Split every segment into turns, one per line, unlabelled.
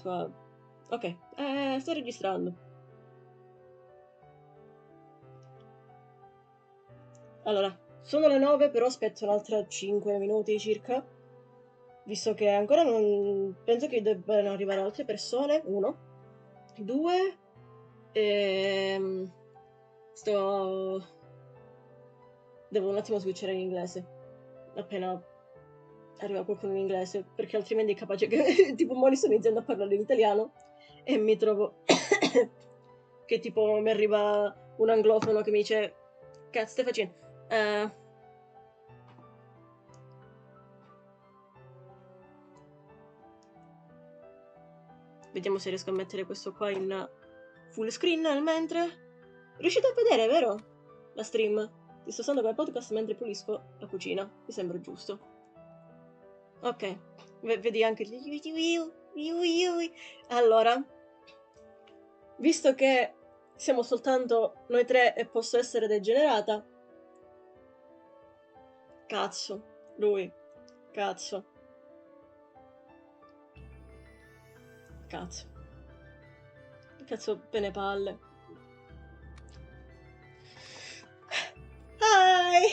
Ok, sto registrando. Allora, sono le 9, però aspetto un'altra 5 minuti circa, visto che ancora non... penso che debbano arrivare altre persone. 1, 2, sto... devo un attimo switchare in inglese, appena arriva qualcuno in inglese, perché altrimenti è capace che tipo mo sto iniziando a parlare in italiano e mi trovo che tipo mi arriva un anglofono che mi dice cazzo stai facendo? Vediamo se riesco a mettere questo qua in full screen nel mentre. Riuscite a vedere, vero? La stream? Ti sto usando come podcast mentre pulisco la cucina. Mi sembra giusto. Ok. Vedi anche allora, visto che siamo soltanto noi tre e posso essere degenerata. Cazzo. Lui. Cazzo. Cazzo. Cazzo, bene palle. Hi!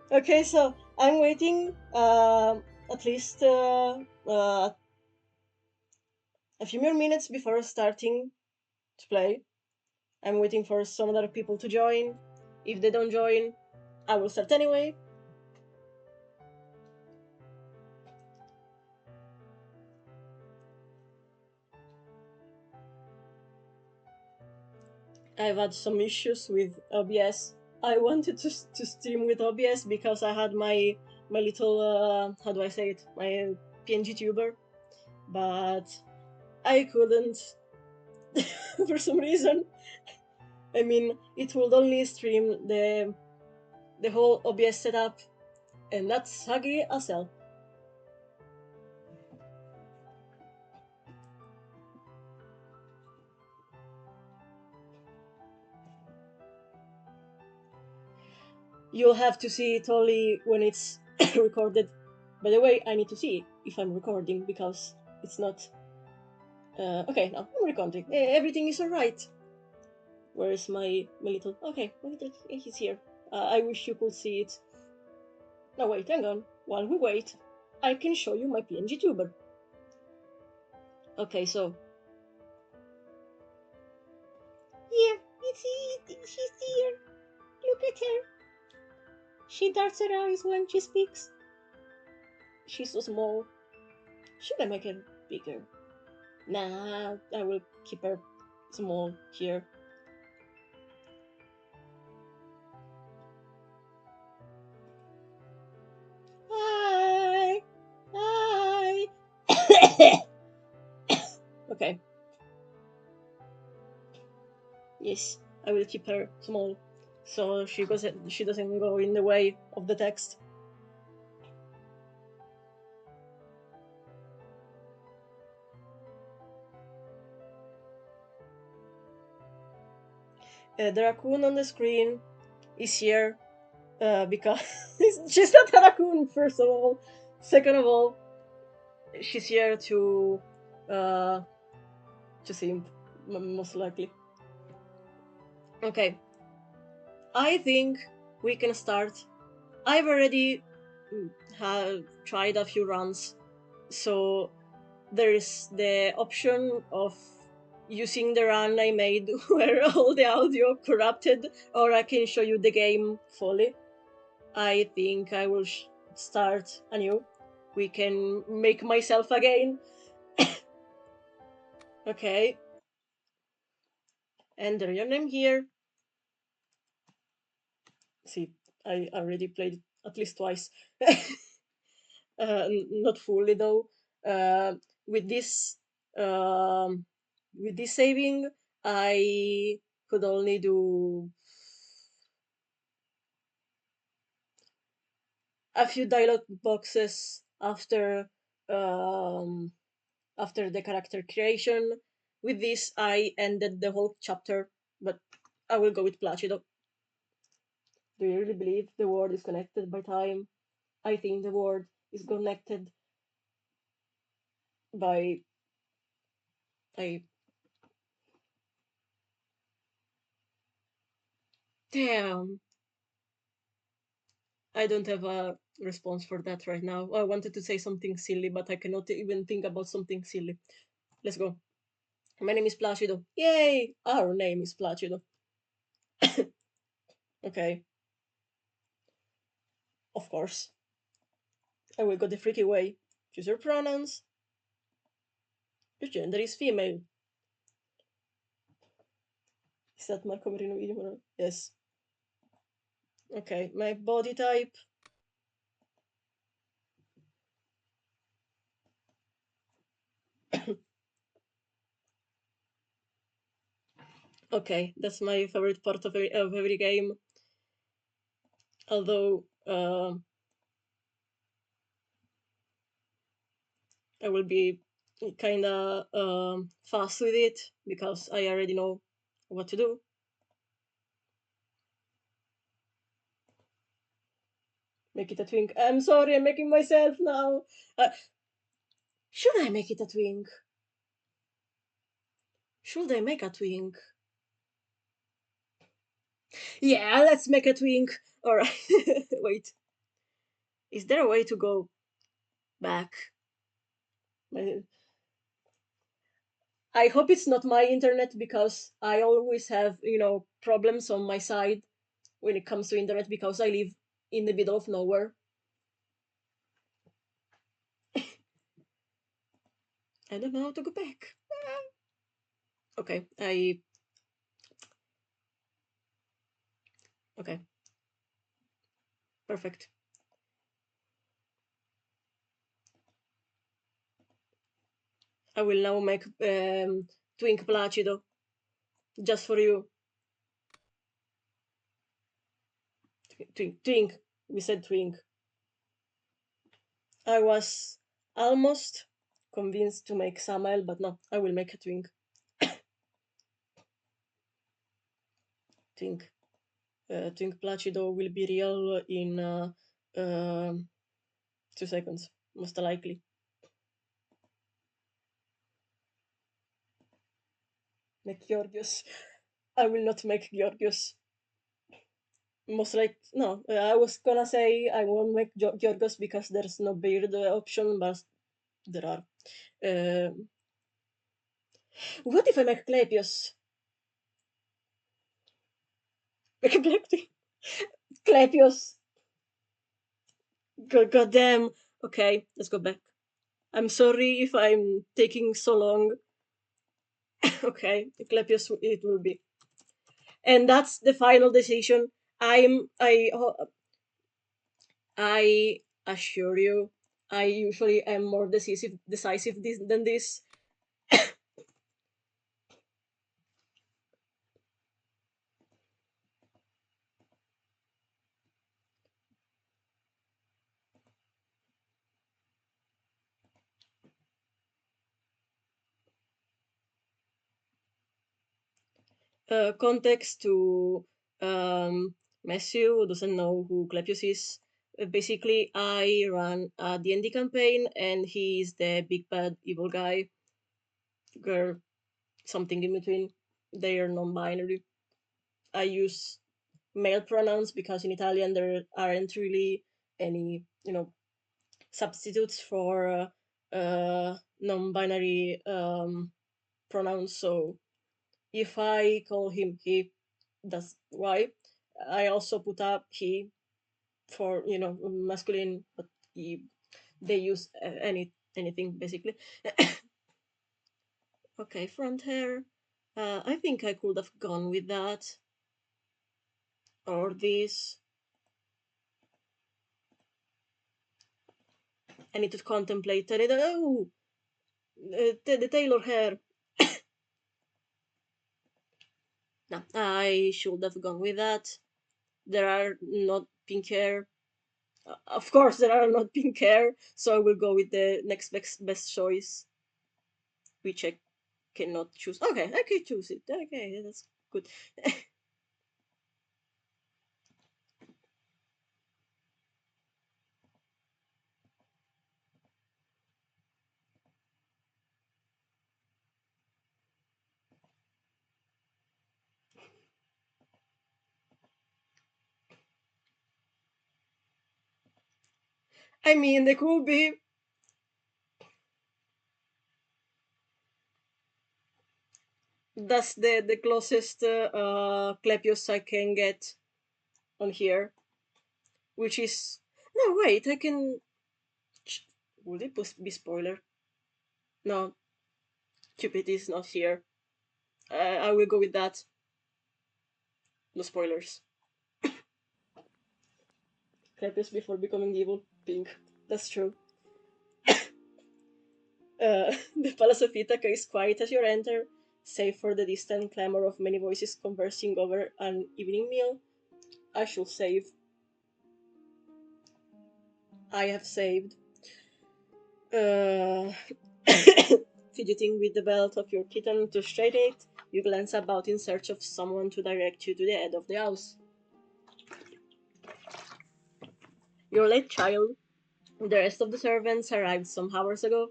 Okay, so I'm waiting at least a few more minutes before starting to play. I'm waiting for some other people to join. If they don't join, I will start anyway. I've had some issues with OBS. I wanted to stream with OBS because I had my little how do I say it, my PNG tuber, but I couldn't for some reason. I mean, it would only stream the whole OBS setup, and that's saggy as hell. You'll have to see it only when it's recorded. By the way, I need to see if I'm recording because it's not. Okay, now I'm recording. Everything is alright. Where is my little? Okay, my little. He's here. I wish you could see it. No, wait, hang on. While we wait, I can show you my PNG tuber. Okay, so. Here, she's here. Look at her. She darts her eyes when she speaks. She's so small. Should I make her bigger? Nah, I will keep her small here. Hi! Hi! Okay. Yes, I will keep her small, so she doesn't go in the way of the text. The raccoon on the screen is here because she's not a raccoon, first of all. Second of all, she's here to simp, most likely. Okay. I think we can start. I've already tried a few runs, so there is the option of using the run I made where all the audio corrupted, or I can show you the game fully. I think I will start anew. We can make myself again. Okay. Enter your name here. See, I already played at least twice. Not fully though. With this saving, I could only do a few dialogue boxes after the character creation. With this, I ended the whole chapter, but I will go with Placido. Do you really believe the world is connected by time? I think the world is connected by I damn. I don't have a response for that right now. I wanted to say something silly, but I cannot even think about something silly. Let's go. My name is Placido. Yay! Our name is Placido. Okay. Of course. I will go the freaky way. Choose your pronouns. Your gender is female. Is that Marco Merino video? Yes. Okay. My body type. Okay, that's my favorite part of every game. Although I will be kind of fast with it because I already know what to do. Make it a twink. I'm sorry, I'm making myself now. Should I make it a twink? Should I make a twink? Yeah, let's make a twink. Alright. Wait. Is there a way to go back? I hope it's not my internet because I always have, problems on my side when it comes to internet because I live in the middle of nowhere. I don't know how to go back. Okay, okay. Perfect. I will now make Twink Placido just for you. Twink. We said twink. I was almost convinced to make Samael, but no, I will make a twink. Twink. Twink Placido will be real in 2 seconds, most likely. Make Georgios. I will not make Georgios. Most like no, I was gonna say I won't make Georgios because there's no beard option, but there are. What if I make Clepios? Make a black thing. Clepios. God damn. Okay, let's go back. I'm sorry if I'm taking so long. Okay, Clepios it will be. And that's the final decision. I assure you, I usually am more decisive than this. Context to Messi, who doesn't know who Clepius is. Basically, I run a D&D campaign, and he is the big bad evil guy, girl, something in between. They are non-binary. I use male pronouns because in Italian there aren't really any, substitutes for non-binary pronouns. So if I call him he, that's why. I also put up he for masculine, but they use anything basically. Okay, front hair. I think I could have gone with that or this. I need to contemplate. Oh, the tailor hair. No, I should have gone with that. There are not pink hair. Of course, there are not pink hair, so I will go with the next best choice, which I cannot choose. Okay, I can choose it. Okay, that's good. I mean, they could be. That's the closest Clepios I can get on here, which is no wait. I can. Would it be spoiler? No, Cupid is not here. I will go with that. No spoilers. Clepios before becoming evil. Pink. That's true. The Palace of Ithaca is quiet as you enter, save for the distant clamor of many voices conversing over an evening meal. I should save. I have saved. Uh, Fidgeting with the belt of your kitten to straighten it, you glance about in search of someone to direct you to the head of the house. You're late, child. The rest of the servants arrived some hours ago.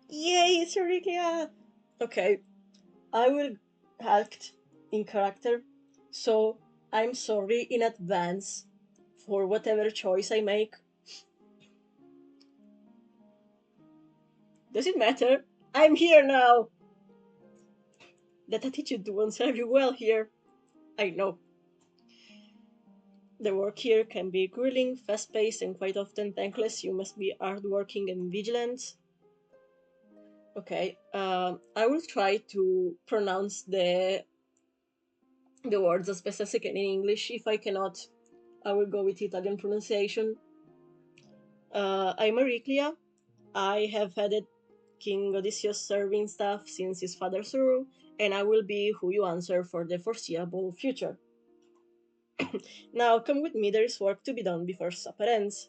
Yay, Sarikia! Okay, I will act in character, so I'm sorry in advance for whatever choice I make. Does it matter? I'm here now! That attitude won't serve you well here. I know. The work here can be grueling, fast-paced, and quite often thankless. You must be hardworking and vigilant. Okay, I will try to pronounce the words as best as I can in English. If I cannot, I will go with Italian pronunciation. I'm Ariclia. I have headed King Odysseus' serving staff since his father's rule, and I will be who you answer for the foreseeable future. Now come with me, there is work to be done before supper ends.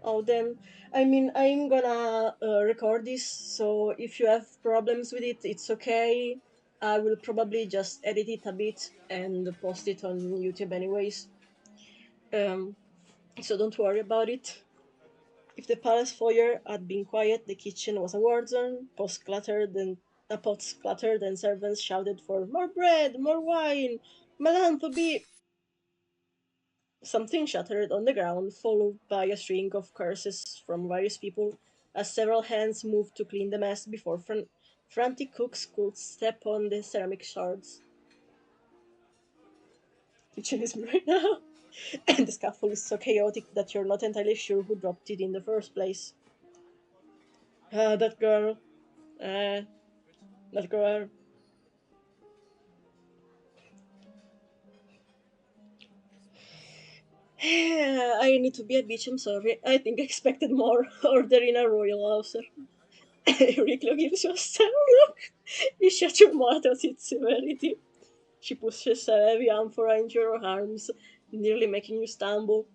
Oh, then, I mean, I'm gonna record this, so if you have problems with it, it's okay. I will probably just edit it a bit and post it on YouTube anyways. So don't worry about it. If the palace foyer had been quiet, the kitchen was a war zone. Pots clattered, and servants shouted for more bread, more wine, melanthropy. Something shattered on the ground, followed by a string of curses from various people, as several hands moved to clean the mess before frantic cooks could step on the ceramic shards. Kitchen is right now, and the scaffold is so chaotic that you're not entirely sure who dropped it in the first place. That girl. That girl. I need to be a bitch, I'm sorry. I think I expected more. Ordering a royal ulcer. Eureka gives you a stern look. You shut your mouth at its severity. She pushes a heavy amphora into your arms, nearly making you stumble.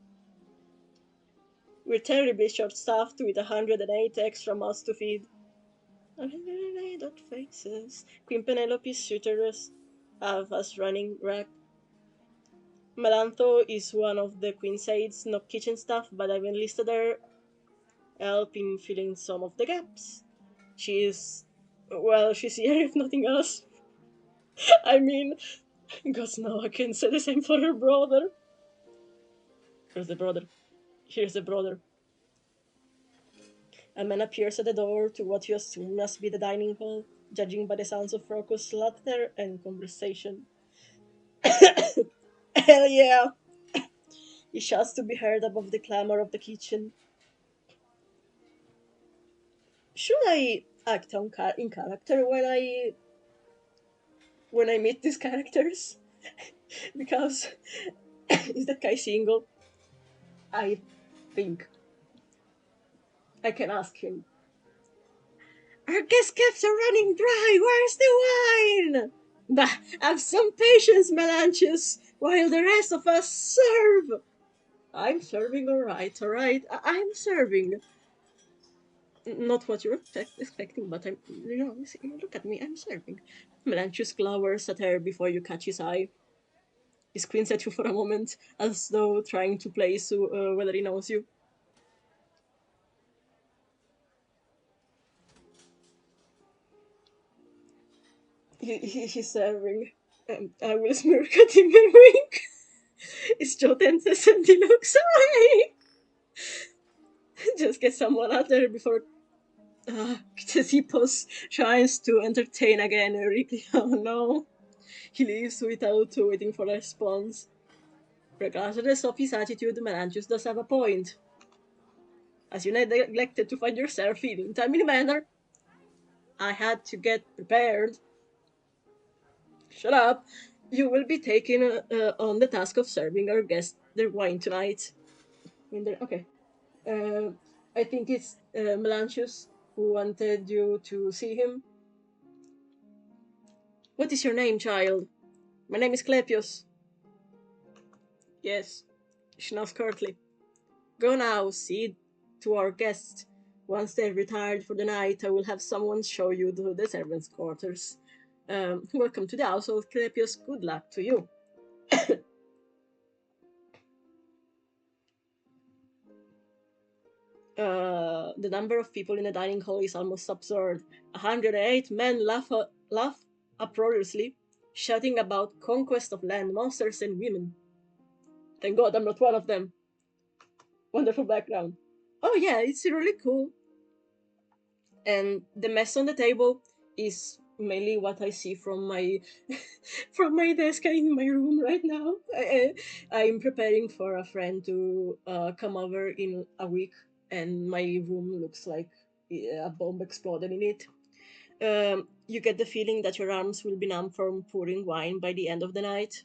We're terribly short-staffed with 108 extra mouths to feed. 108 faces. Queen Penelope's suitors have us running rack. Melantho is one of the Queen's aides, not kitchen staff, but I've enlisted her help in filling some of the gaps. She's here if nothing else. I mean, because now I can say the same for her brother. Here's the brother. Here's the brother. A man appears at the door to what you assume must be the dining hall, judging by the sounds of raucous laughter and conversation. Hell yeah! He shouts to be heard above the clamor of the kitchen. Should I act in character when I meet these characters? Because is that guy single? I think I can ask him. Our guest cups are running dry. Where's the wine? Bah, have some patience, Melanchus, while the rest of us serve. I'm serving, all right. I'm serving. Not what you're expecting, but look at me, I'm serving. Melanchus glowers at her before you catch his eye. He squints at you for a moment, as though trying to place whether he knows you. He's serving. I will smirk at him and wink. It's Joe tenses and he looks away. Just get someone out there before Ctesippus tries to entertain again Eurykly. Oh no. He leaves without waiting for a response. Regardless of his attitude, Melanchus does have a point. As you neglected to find yourself in a timely manner, I had to get prepared. Shut up. You will be taken on the task of serving our guests their wine tonight. Okay. I think it's Melanchus who wanted you to see him. What is your name, child? My name is Clepius. Yes, she nods curtly. Go now, see to our guests. Once they've retired for the night, I will have someone show you the servants' quarters. Welcome to the household, Clepius. Good luck to you. The number of people in the dining hall is almost absurd. 108 men laugh uproariously, shouting about conquest of land, monsters, and women. Thank God I'm not one of them. Wonderful background. Oh yeah, it's really cool. And the mess on the table is mainly what I see from my from my desk in my room right now. I'm preparing for a friend to come over in a week, and my room looks like a bomb exploded in it. You get the feeling that your arms will be numb from pouring wine by the end of the night.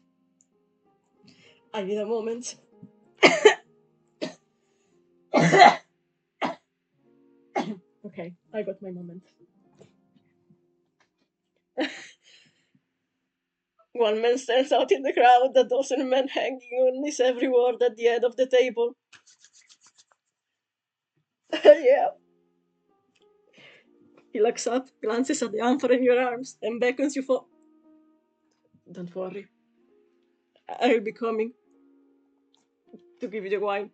I need a moment. Okay, I got my moment. One man stands out in the crowd, a dozen men hanging on his every word at the end of the table. Yeah. He looks up, glances at the amphora in your arms, and beckons you for. Don't worry. I'll be coming to give you the wine.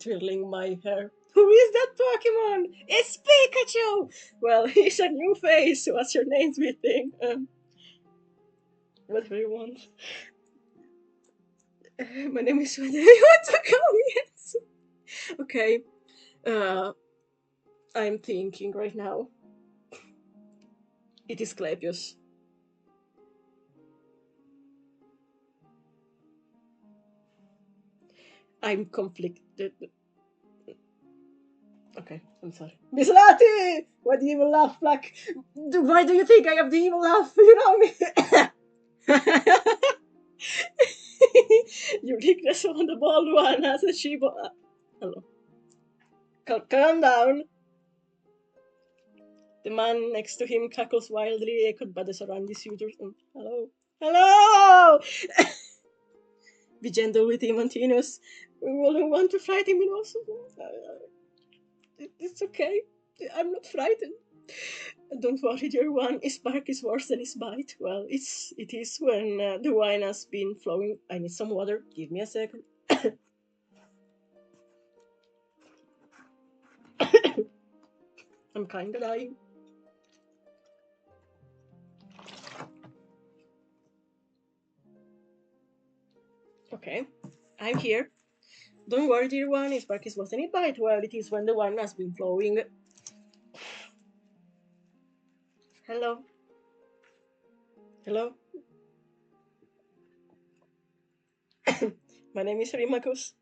Twirling my hair. Who is that Pokemon? It's Pikachu! Well, he's a new face. What's your name, sweet thing? Whatever you want. My name is whatever you want to call me. Okay. I'm thinking right now. It is Clepius. I'm conflicted. Okay, I'm sorry. Miss Lati! Why do you even laugh like... Why do you think I have the evil laugh? You know me! You weakness on the bald one as a Shiba. Hello. Calm down. The man next to him cackles wildly, echoed by the surrounding suitors. Hello. Hello! Be gentle with him, Antinous. We wouldn't want to frighten him also. It's okay. I'm not frightened. Don't worry, dear one. His bark is worse than his bite. Well, it is when the wine has been flowing. I need some water. Give me a second. I'm kinda dying. Okay, I'm here. Don't worry, dear one. His bark is worse than his bite. Well, it is when the wine has been flowing. Hello. Hello. My name is Rimacus.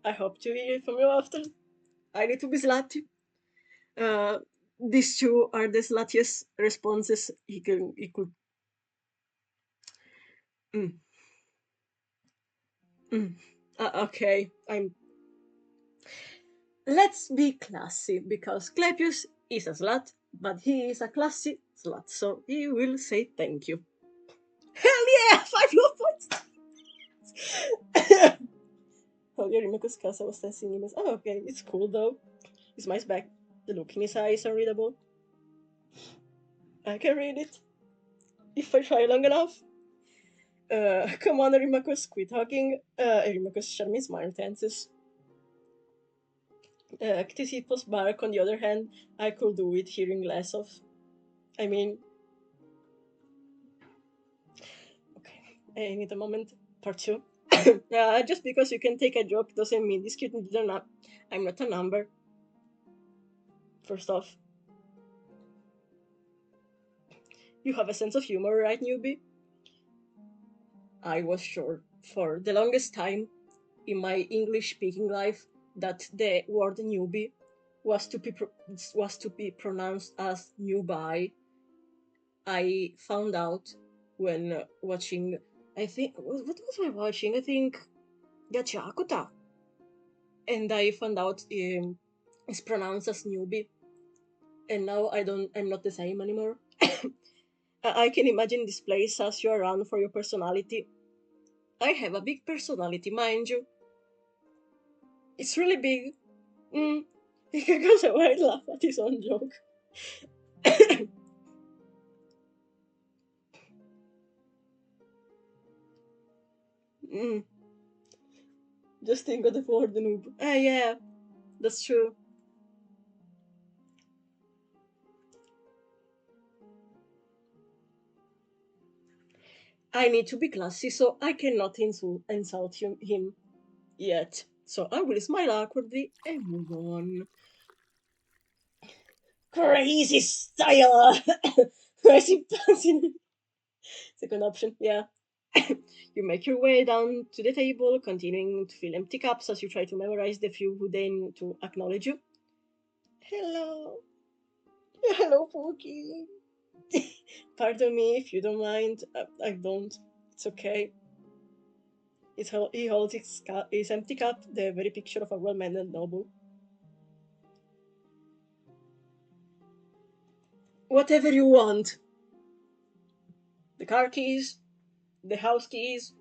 I hope to hear from you often. I need to be slutty. These two are the sluttiest responses he could. Okay, Let's be classy, because Clepius is a slut, but he is a classy slut, so he will say thank you. Hell yeah! 5 love points! Oh, yeah, Rimacus Casa was testing him. Oh, okay, it's cool though. His mind's back. The look in his eye is unreadable. I can read it. If I try long enough. Come on, Rimacus, quit hugging. Rimacus charming smile tenses. Ctesippus bark, on the other hand, I could do with hearing less of. I mean, I need a moment. Part 2. Just because you can take a joke doesn't mean this kid did not. I'm not a number. First off, you have a sense of humor, right, newbie? I was sure for the longest time in my English speaking life that the word newbie was to be pronounced as newbie. I found out when watching. I think what was I watching? I think Gachakuta, and I found out it's pronounced as newbie. And now I'm not the same anymore. I can imagine this place as you around for your personality. I have a big personality, mind you. It's really big. Mm. Because I might laugh at his own joke. mm. Just think of the word noob. Ah, yeah, that's true. I need to be classy, so I cannot insult him yet. So I will smile awkwardly and move on. Crazy style! Crazy passing. Second option, yeah. You make your way down to the table, continuing to fill empty cups as you try to memorize the few who deign to acknowledge you. Hello. Hello, Pookie. Pardon me if you don't mind. I don't. It's okay. He holds his empty cup, the very picture of a well-mannered noble. Whatever you want. The car keys, the house keys,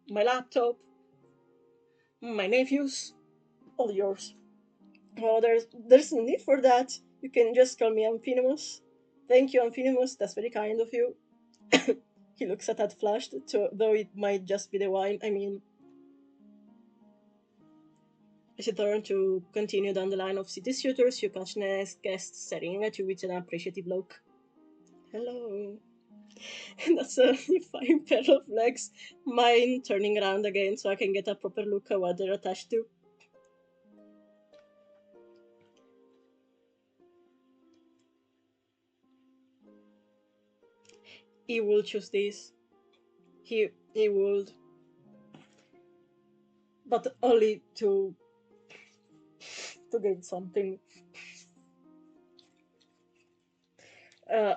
my laptop, my nephews, all yours. Oh, there's no need for that. You can just call me Amphinemus. Thank you, Amphinemus. That's very kind of you. He looks at that flushed, though it might just be the wine. I mean, as you turn to continue down the line of city suitors, you catch Ness guest staring at you with an appreciative look. Hello. And that's a fine pair of legs. Mine turning around again so I can get a proper look at what they're attached to. He will choose this. He would. But only to get something. Uh,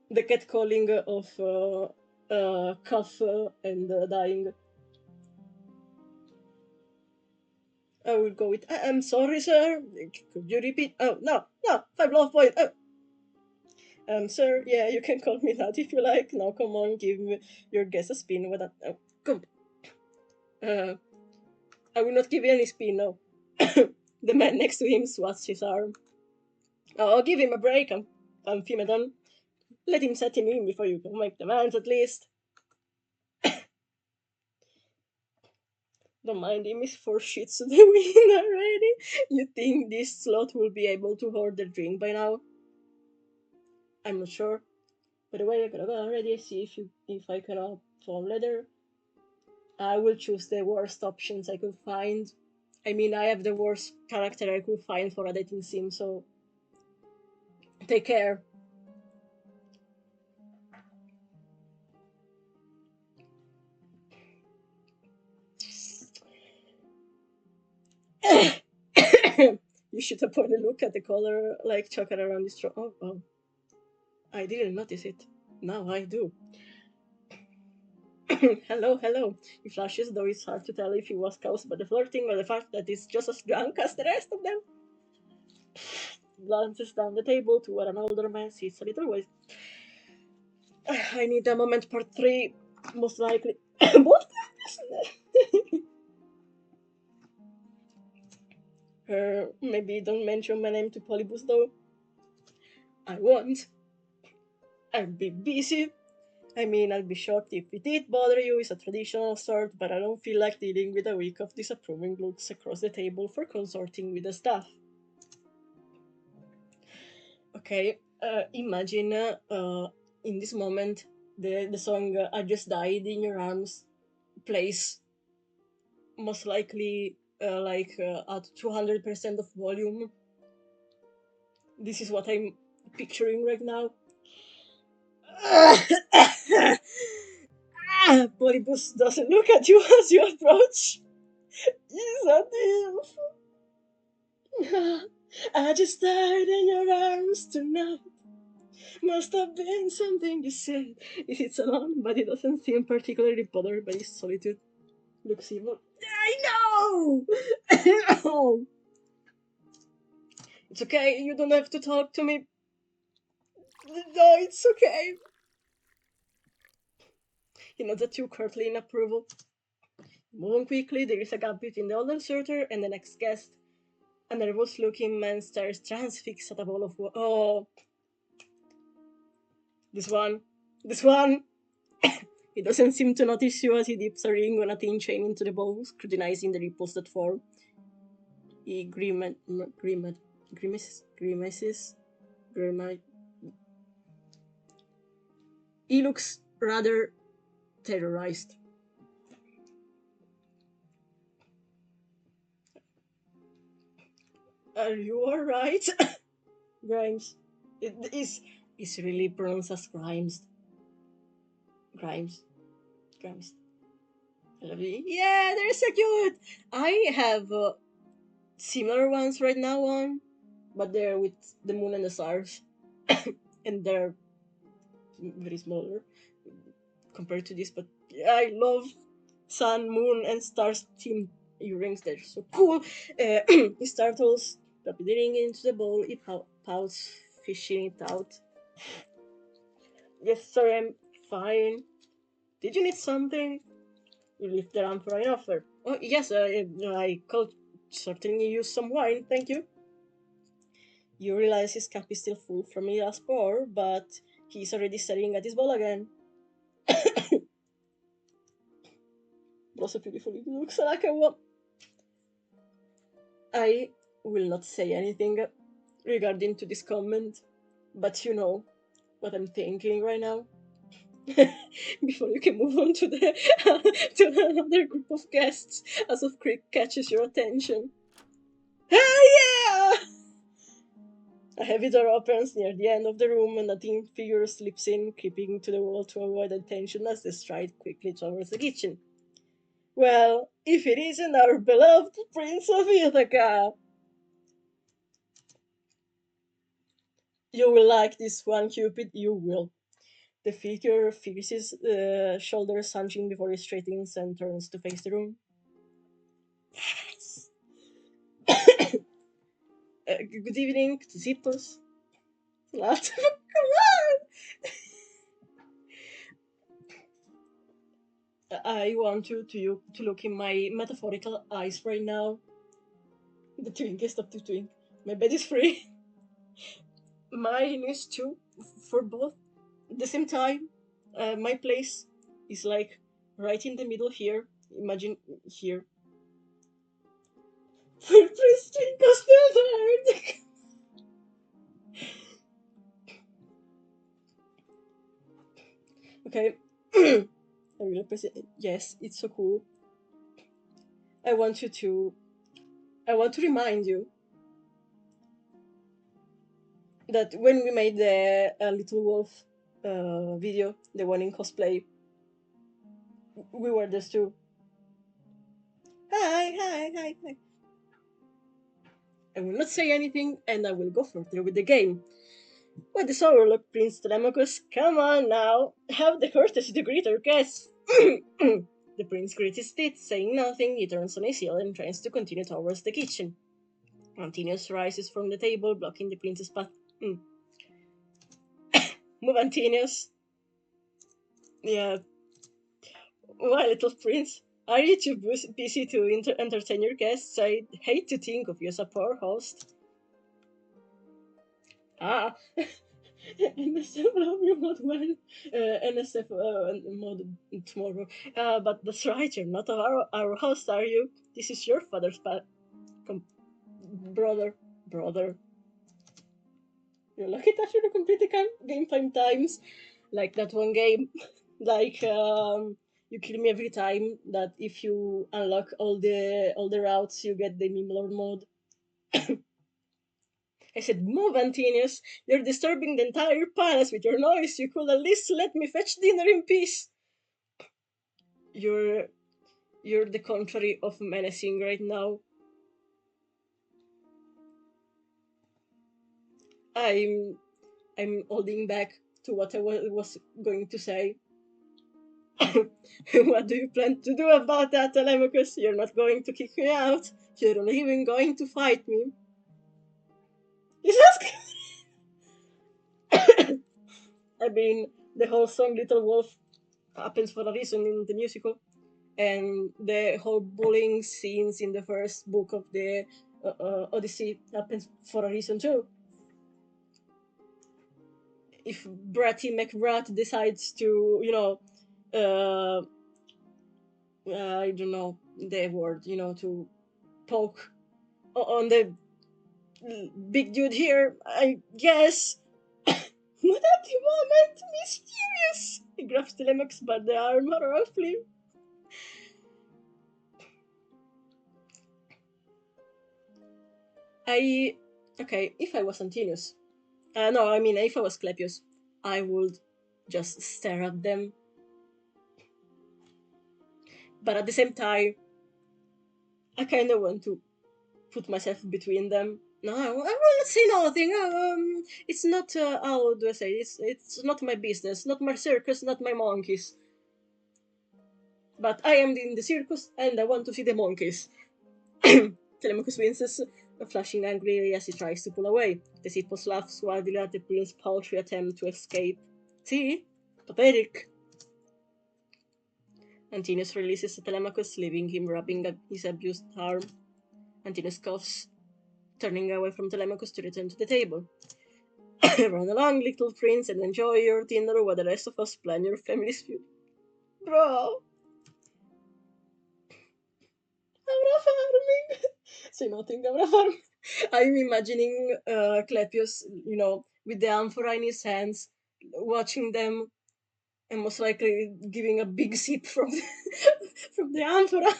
the cat calling of cough and dying. I will go with. I'm sorry, sir. Could you repeat? Oh no, no, 5 love point. Oh, sir. Yeah, you can call me that if you like. Now, come on, give me your guess a spin with that. Oh, come. Uh, I will not give you any spin. No. The man next to him swats his arm. Oh, give him a break. I'm Phimedon. Let him set him in before you can make demands, at least. Don't mind him, he's 4 shits to the wind already. You think this slot will be able to hoard their drink by now? I'm not sure. By the way, I gotta go already. See if I can phone leather. I will choose the worst options I could find. I mean, I have the worst character I could find for a dating sim, so take care. You should have put a look at the color like chocolate around his throat. Oh, I didn't notice it. Now I do. Hello. He flashes, though it's hard to tell if he was caused by the flirting or the fact that he's just as drunk as the rest of them. Glances down the table to where an older man sits a little ways. I need a moment, part 3, most likely. What? Maybe don't mention my name to Polybus, though. I won't. I'll be busy. I mean, I'll be shocked if it did bother you. It's a traditional sort, but I don't feel like dealing with a week of disapproving looks across the table for consorting with the staff. Okay, imagine in this moment the song I Just Died in Your Arms plays, most likely at 200% of volume. This is what I'm picturing right now. Polypus doesn't look at you as you approach. He's a thief. I just died in your arms tonight. Must have been something you said. He sits alone, but he doesn't seem particularly bothered by his solitude. Looks evil. I know! Oh. It's okay, you don't have to talk to me. No, it's okay. He nods at you curtly in approval. Moving quickly, there is a gap between the older suitor and the next guest. A nervous-looking man stares transfixed at a bowl of water. Oh, this one. This one! He doesn't seem to notice you as he dips a ring on a thin chain into the bowl, scrutinizing the ripples that form. He grimaces. He looks rather terrorized. Are you alright? Grimes. It's really pronounced as Grimes. Grimes. I love you. Yeah, they're so cute! I have similar ones right now on, but they're with the moon and the stars. And they're very smaller compared to this, but yeah, I love sun, moon, and stars themed earrings. They're so cool. He startles, dropping the ring into the bowl. He pouts, fishing it out. Yes, sir, I'm fine. Did you need something? You lift the arm for an offer. Oh, yes, I could certainly use some wine, thank you. You realize his cup is still full from the last pour, but he's already staring at his bowl again. Also beautiful, it looks like a one. I will not say anything regarding to this comment, but you know what I'm thinking right now. Before you can move on to the to another group of guests, as of Crick catches your attention. Ah, yeah! A heavy door opens near the end of the room, and a thin figure slips in, creeping to the wall to avoid attention as they stride quickly towards the kitchen. Well, if it isn't our beloved Prince of Ithaca! You will like this one, Cupid, you will. The figure feels his shoulders hunching before he straightens and turns to face the room. Yes! Good evening, Zippos. Laughed. Come on! I want you to look in my metaphorical eyes right now. The twinkest of the twink. My bed is free. Mine is too, for both. At the same time, my place is like right in the middle here. Imagine here. Prince Twinkle's still Okay. I really appreciate it. Yes, it's so cool. I want to remind you that when we made the Little Wolf video, the one in cosplay, we were this too. Hi. I will not say anything, and I will go further with the game. What is our luck, Prince Telemachus? Come on now, have the courtesy to greet our guests. The prince grits his teeth, saying nothing. He turns on his heel and tries to continue towards the kitchen. Antonius rises from the table, blocking the prince's path. Move, Antonius. Yeah. Why, little prince? Are you too busy to entertain your guests? I hate to think of you as a poor host. Ah. NSF mod 1, NSF mod tomorrow. But that's right, you're not our host, are you? This is your father's brother. You're lucky to actually complete the game 5 times. Like that one game. Like you kill me every time that if you unlock all the routes you get the meme lord mode. I said, move, Antinius. You're disturbing the entire palace with your noise. You could at least let me fetch dinner in peace. You're the contrary of menacing right now. I'm holding back to what I was going to say. What do you plan to do about that, Telemachus? You're not going to kick me out. You're not even going to fight me. He's asking. I mean, the whole song Little Wolf happens for a reason in the musical. And the whole bullying scenes in the first book of the Odyssey happens for a reason too. If Bratty McBrat decides to, I don't know the word, to poke on the big dude here, I guess. Not at the moment, mysterious. He grabs Telemachus by the arm roughly. Okay, if I was Antinius, no, I mean, if I was Clepius, I would just stare at them. But at the same time, I kind of want to put myself between them. No, I will not say nothing. It's not, how do I say, it's not my business, not my circus, not my monkeys. But I am in the circus, and I want to see the monkeys. Telemachus winces, flashing angrily as he tries to pull away. The Sippos laughs wildly at the prince's paltry attempt to escape. See? Pathetic. Antinius releases Telemachus, leaving him rubbing his abused arm. Antinius coughs, turning away from Telemachus to return to the table. Run along, little prince, and enjoy your dinner while the rest of us plan your family's feud. Bro! Avrà farming! Say nothing, avrà farming. I'm imagining Clepius, with the amphora in his hands, watching them, and most likely giving a big sip from from the amphora.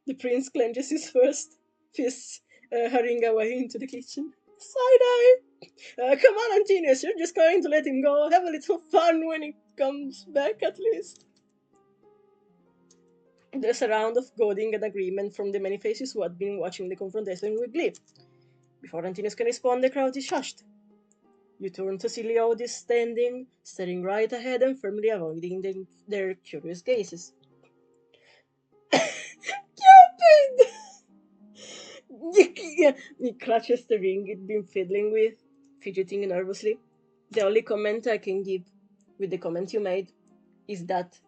The prince clenches his fists, hurrying away into the kitchen. Side-eye! Come on, Antinius, you're just going to let him go. Have a little fun when he comes back, at least. There's a round of goading and agreement from the many faces who had been watching the confrontation with glee. Before Antinius can respond, the crowd is hushed. You turn to see Leodis standing, staring right ahead and firmly avoiding their curious gazes. Cupid! He clutches the ring he'd been fiddling with, fidgeting nervously. The only comment I can give with the comment you made is that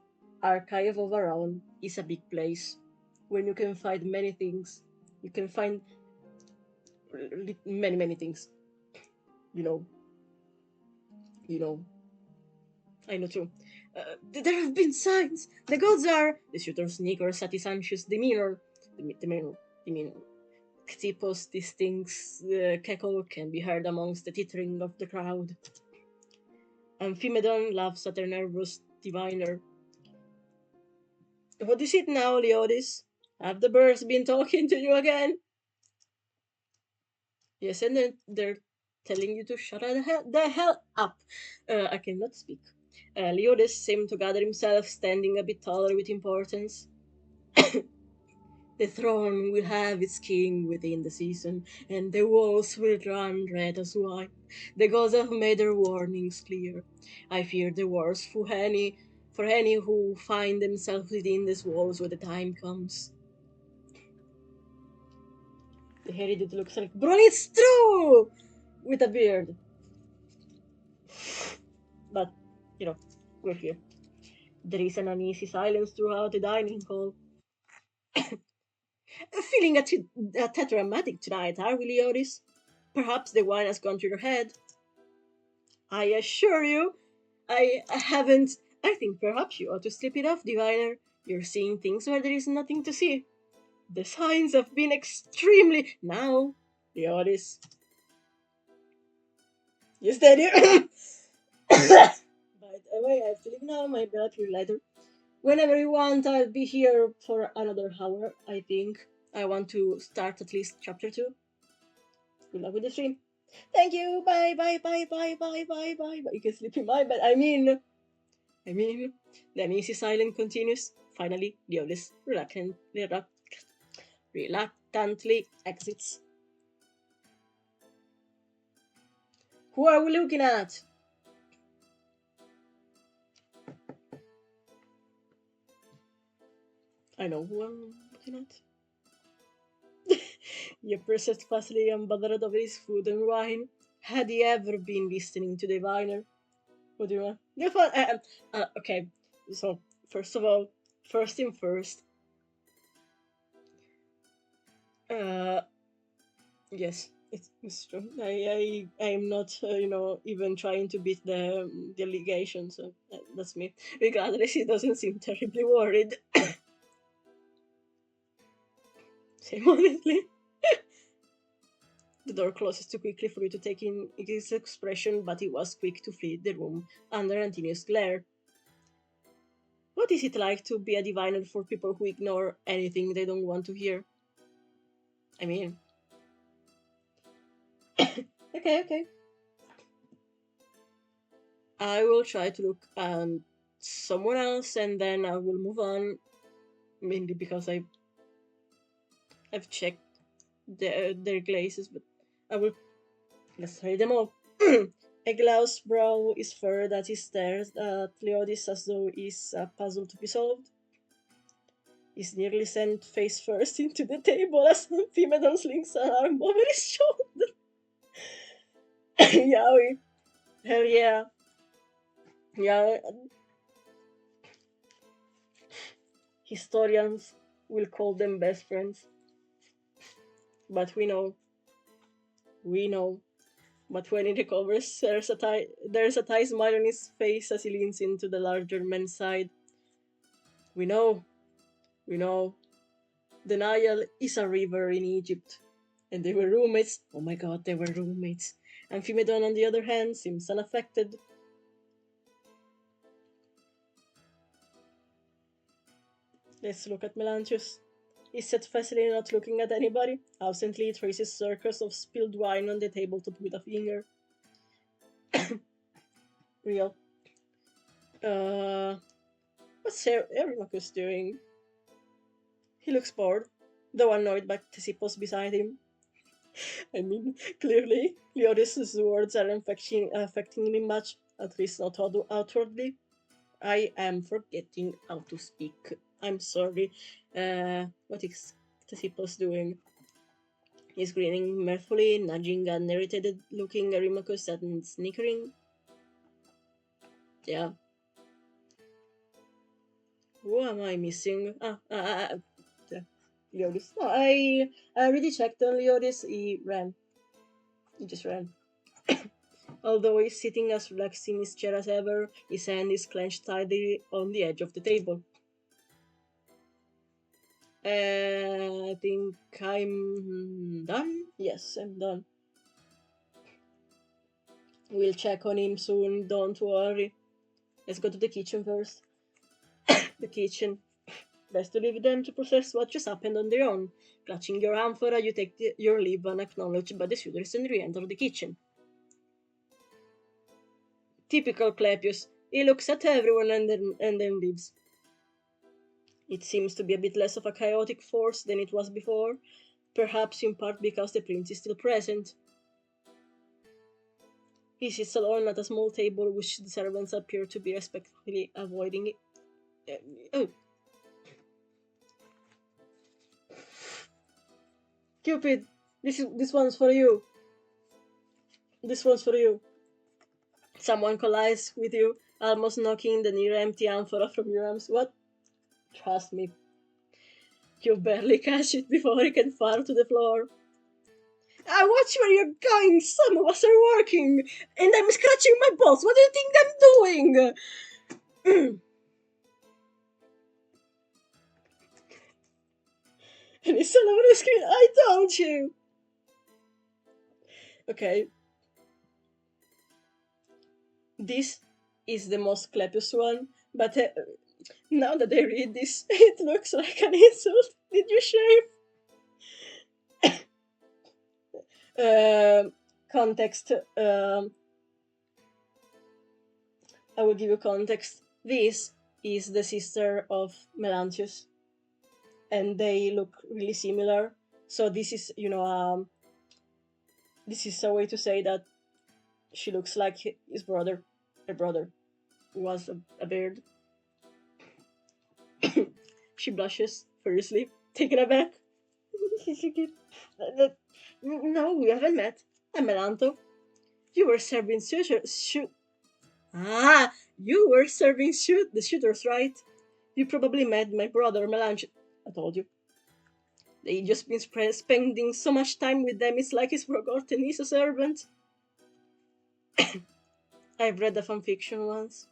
Archive of Around is a big place when you can find many things. You can find many, many things. You know. I know too. There have been signs. The gods are. The shooter sneakers at his anxious demeanor. Demeanor. Xippos distinct's cackle can be heard amongst the tittering of the crowd. Amphimedon laughs at her nervous diviner. What is it now, Leodis? Have the birds been talking to you again? Yes, and then they're telling you to shut the hell up. I cannot speak. Leodis seemed to gather himself, standing a bit taller with importance. The throne will have its king within the season, and the walls will run red as wine. The gods have made their warnings clear. I fear the worst for any who find themselves within these walls when the time comes. The hairy dude looks like, bro, it's true! With a beard. But, we're here. There is an uneasy silence throughout the dining hall. Feeling a tad dramatic tonight, are we, Leodis? Perhaps the wine has gone to your head. I assure you, I haven't. I think perhaps you ought to slip it off, diviner. You're seeing things where there is nothing to see. The signs have been extremely. Now, Leodis. Yes, Daddy. By the way, I have to leave now. My bell appear later. Whenever you want, I'll be here for another hour. I think I want to start at least chapter 2. Good luck with the stream. Thank you. Bye, bye, bye, bye, bye, bye, bye. You can sleep in my bed. I mean, the uneasy silence continues. Finally, Leolis reluctantly exits. Who are we looking at? I know who I'm looking at. He pressed fastly and bothered over his food and wine. Had he ever been listening to the diviner? What do you want? Okay, so first of all, first thing first. Yes, it's true. I'm not, even trying to beat the allegation, so that's me. Regardless, he doesn't seem terribly worried. Same honestly. The door closes too quickly for you to take in his expression, but he was quick to flee the room under Antonius' glare. What is it like to be a diviner for people who ignore anything they don't want to hear? I mean... Okay. I will try to look at someone else and then I will move on, mainly because I've checked their glazes, but I will... Let's try them all. Eglaus' brow is furrowed as he stares at Leodis as though it's a puzzle to be solved. He's nearly sent face first into the table as Phimedon slings an arm over his shoulder. Yowie. Hell yeah. Yeah. Historians will call them best friends. But we know. But when he recovers, there's a tight smile on his face as he leans into the larger man's side. We know. The Nile is a river in Egypt. And they were roommates. Oh my god, they were roommates. And Phimedon, on the other hand, seems unaffected. Let's look at Melanchus. He sat facilely not looking at anybody. Absently, he traces circles of spilled wine on the tabletop with a finger. Real. What's Eurymachus doing? He looks bored, though annoyed by Ctesippus beside him. I mean, clearly, Leodis' words aren't affecting me much, at least not outwardly. I am forgetting how to speak. I'm sorry. What is Ctesippus doing? He's grinning mirthfully, nudging an irritated-looking Eurymachus and snickering. Yeah. Who am I missing? Leodis. No, I already checked on Leodis. He ran. He just ran. Although he's sitting as relaxed in his chair as ever, his hand is clenched tightly on the edge of the table. I think I'm done. Yes, I'm done. We'll check on him soon, don't worry. Let's go to the kitchen first. The kitchen. Best to leave them to process what just happened on their own. Clutching your amphora, you take your leave unacknowledged by the suitors and re-enter the kitchen. Typical Clepius. He looks at everyone and then leaves. It seems to be a bit less of a chaotic force than it was before, perhaps in part because the prince is still present. He sits alone at a small table which the servants appear to be respectfully avoiding. Oh. Cupid, this one's for you. This one's for you. Someone collides with you, almost knocking the near empty amphora from your arms. What? Trust me. You barely catch it before it can fall to the floor. Watch where you're going! Some of us are working! And I'm scratching my balls! What do you think I'm doing? And it's all over the screen. I told you! Okay.
This is the most Clepius one, but now that I read this, it looks like an insult. Did you shave? Context. I will give you context. This is the sister of Melanthius, and they look really similar. So this is, this is a way to say that she looks like his brother. Her brother was a beard. She blushes furiously, taken aback. No, we haven't met. I'm Melanto. You were serving you were serving the Suitors, right? You probably met my brother Melange. I told you. They just been spending so much time with them, it's like he's forgotten he's a servant. I've read a fanfiction once.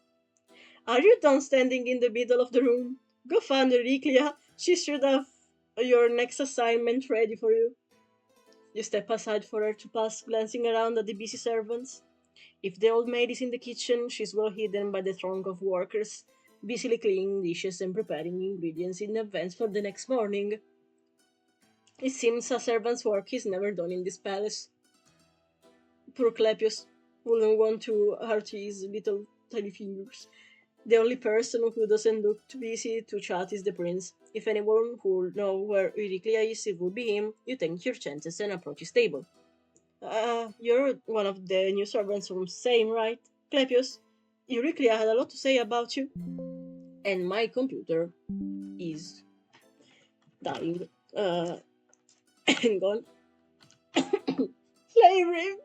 Are you done standing in the middle of the room? Go find Euryclea. She should have your next assignment ready for you. You step aside for her to pass, glancing around at the busy servants. If the old maid is in the kitchen, she's well hidden by the throng of workers, busily cleaning dishes and preparing ingredients in advance for the next morning. It seems a servant's work is never done in this palace. Poor Clepius wouldn't want to hurt his little tiny fingers. The only person who doesn't look too busy to chat is the prince. If anyone would know where Euryclea is, it would be him. You take your chances and approach his table. You're one of the new servants from Same, right? Clepius, Euryclea had a lot to say about you. And my computer is dying. Hang on. Slavery!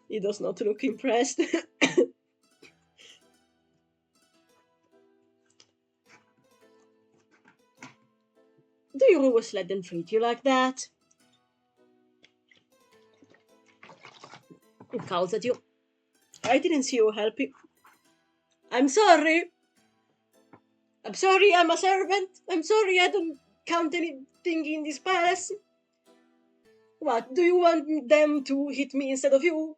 He does not look impressed. Do you always let them treat you like that? It calls at you. I didn't see you helping. I'm sorry. I'm sorry, I'm a servant. I'm sorry, I don't count anything in this palace. What, do you want them to hit me instead of you?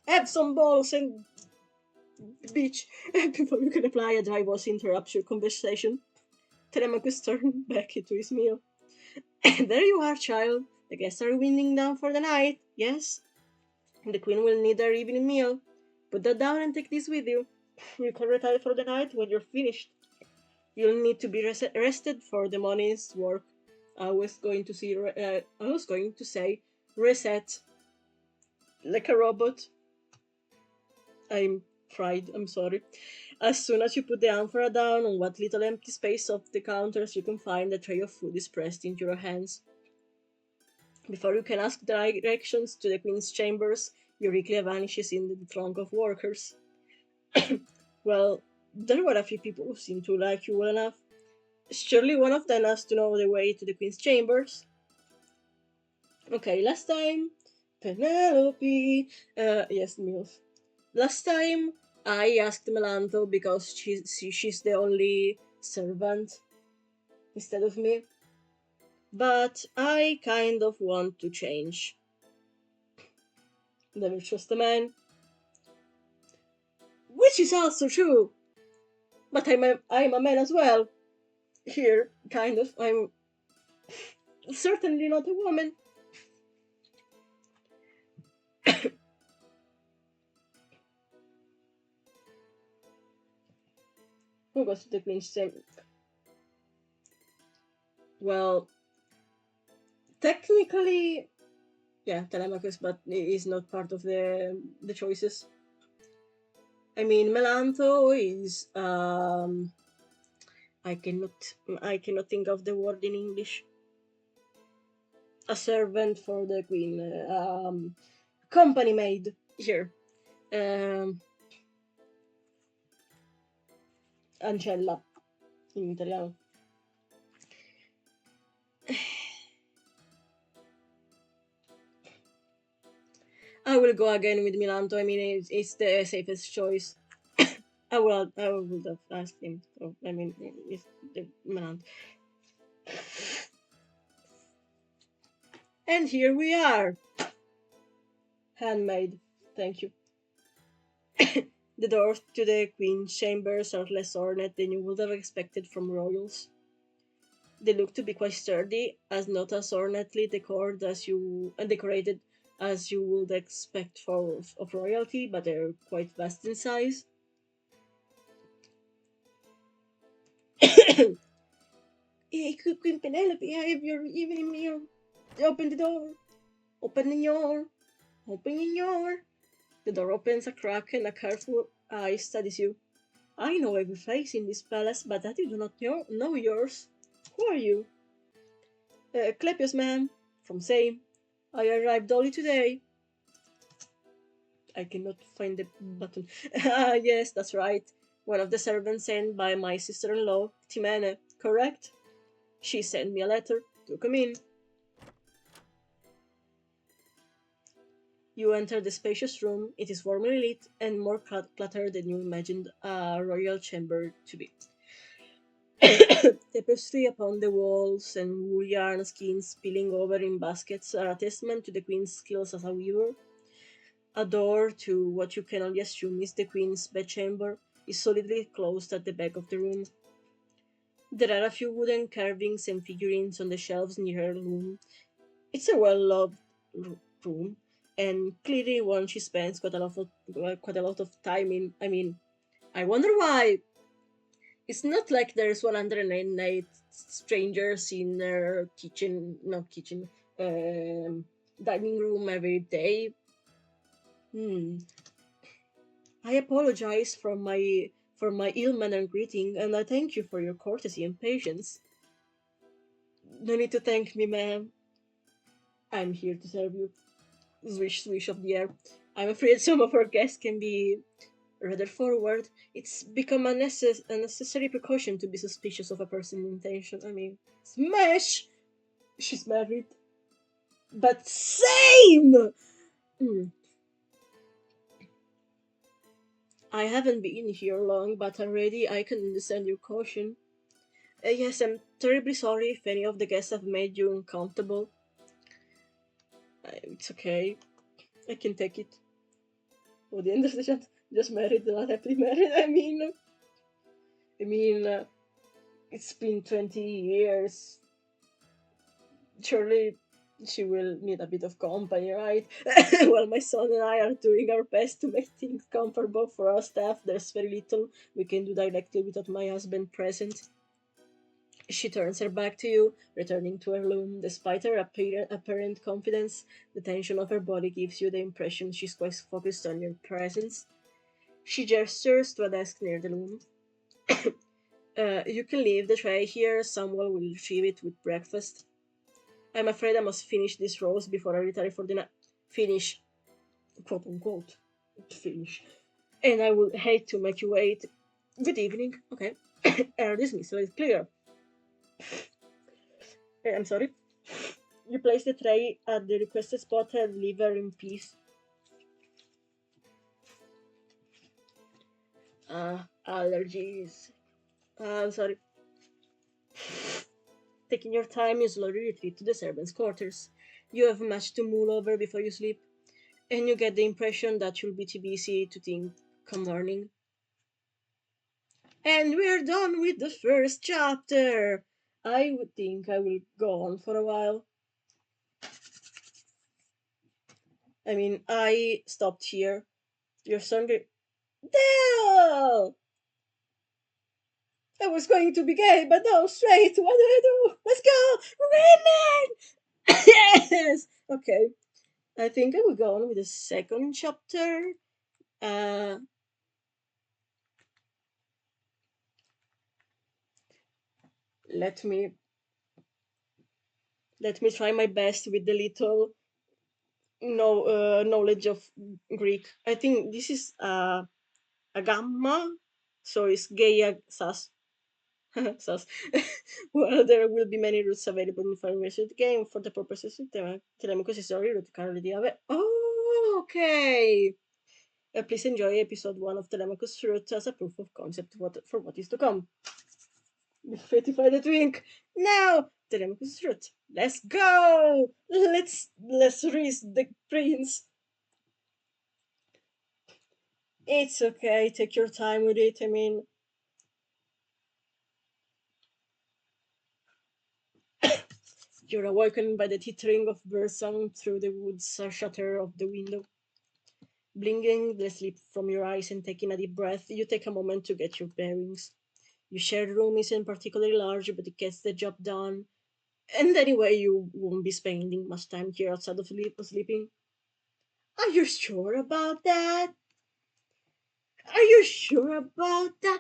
Have some balls and bitch. Before you can reply, a dry voice interrupts your conversation. Telemachus turned back to his meal. There you are, child. The guests are winding down for the night, yes? The queen will need her evening meal. Put that down and take this with you. You can retire for the night when you're finished. You'll need to be rested for the morning's work. I was going to say reset like a robot. I'm fried, I'm sorry. As soon as you put the amphora down on what little empty space of the counters you can find, a tray of food is pressed into your hands. Before you can ask directions to the queen's chambers, Euryclea vanishes in the throng of workers. Well, there were a few people who seemed to like you well enough. Surely one of them has to know the way to the queen's chambers. Okay, last time, Penelope. Yes, MILF. Last time, I asked Melanto because she's the only servant instead of me. But I kind of want to change. Never trust a man. Which is also true. But I'm a man as well. Here, kind of. I'm certainly not a woman. Who goes to the queen's chamber? Well, technically, yeah, Telemachus, but it is not part of the choices. I mean, Melanto is I cannot think of the word in English. A servant for the queen, company maid here. Ancella in italiano. I will go again with Milanto. I mean, it's the safest choice. I would have asked him. So, I mean, it's the Milanto. And here we are. Handmade. Thank you.
The doors to the queen's chambers are less ornate than you would have expected from royals. They look to be quite sturdy, as not as ornately decorated as you would expect of royalty, but they're quite vast in size. Hey, Queen Penelope, have your evening meal. Open the door. Open the door. Open the door. The door opens a crack and a careful eye studies you. I know every face in this palace, but that you do not know yours. Who are you? Clepius, ma'am, from Same. I arrived only today. I cannot find the button. Ah, yes, that's right. One of the servants sent by my sister-in-law, Timene, correct? She sent me a letter to come in. You enter the spacious room. It is warmly lit and more cluttered than you imagined a royal chamber to be. Tapestry upon the walls and wool yarn skins spilling over in baskets are a testament to the queen's skills as a weaver. A door to what you can only assume is the queen's bedchamber is solidly closed at the back of the room. There are a few wooden carvings and figurines on the shelves near her room. It's a well-loved room, and clearly one she spends quite a lot of time in. I mean, I wonder why. It's not like there's 108 strangers in her dining room every day. I apologize for my ill-mannered greeting, and I thank you for your courtesy and patience. No need to thank me, ma'am. I'm here to serve you. Swish, swish of the air. I'm afraid some of our guests can be rather forward. It's become a necessary precaution to be suspicious of a person's intention. I mean, smash! She's married. But same! Mm. I haven't been here long, but already I can understand your caution. Yes, I'm terribly sorry if any of the guests have made you uncomfortable. It's okay. I can take it. Oh, the end of the chat. Just married, not happily married. I mean, it's been 20 years. Surely she will need a bit of company, right? Well, my son and I are doing our best to make things comfortable for our staff. There's very little we can do directly without my husband present. She turns her back to you, returning to her room. Despite her apparent confidence, the tension of her body gives you the impression she's quite focused on your presence. She gestures to a desk near the room. You can leave the tray here. Someone will retrieve it with breakfast. I'm afraid I must finish this roast before I retire for dinner. Finish. Quote unquote. Finish. And I would hate to make you wait. Good evening. Okay. Error dismissal is clear. I'm sorry. You place the tray at the requested spot and leave her in peace. Allergies. I'm sorry. Taking your time, you slowly retreat to the servants' quarters. You have much to mull over before you sleep, and you get the impression that you'll be too busy to think come morning. And we're done with the first chapter. I would think I will go on for a while. I mean, I stopped here. Your son Dale! I was going to be gay, but no, straight. What do I do? Let's go! Women! Yes! Okay. I think I will go on with the second chapter. Uh, let me try my best with the little knowledge of Greek. I think this is a gamma, so it's Gaia Sas. Sas. Well, there will be many routes available in Final version of the game for the purposes of Telemachus history route currently available. Oh, okay. Please enjoy episode 1 of Telemachus route as a proof of concept for what is to come. Fatify the twink. Now, Telemachus route. Let's go. Let's raise the prince. It's okay, take your time with it. I mean, you're awakened by the tittering of birdsong through the wood's shutter of the window. Blinking the sleep from your eyes and taking a deep breath, you take a moment to get your bearings. Your shared room isn't particularly large, but it gets the job done. And anyway, you won't be spending much time here outside of sleeping. Are you sure about that? Are you sure about that?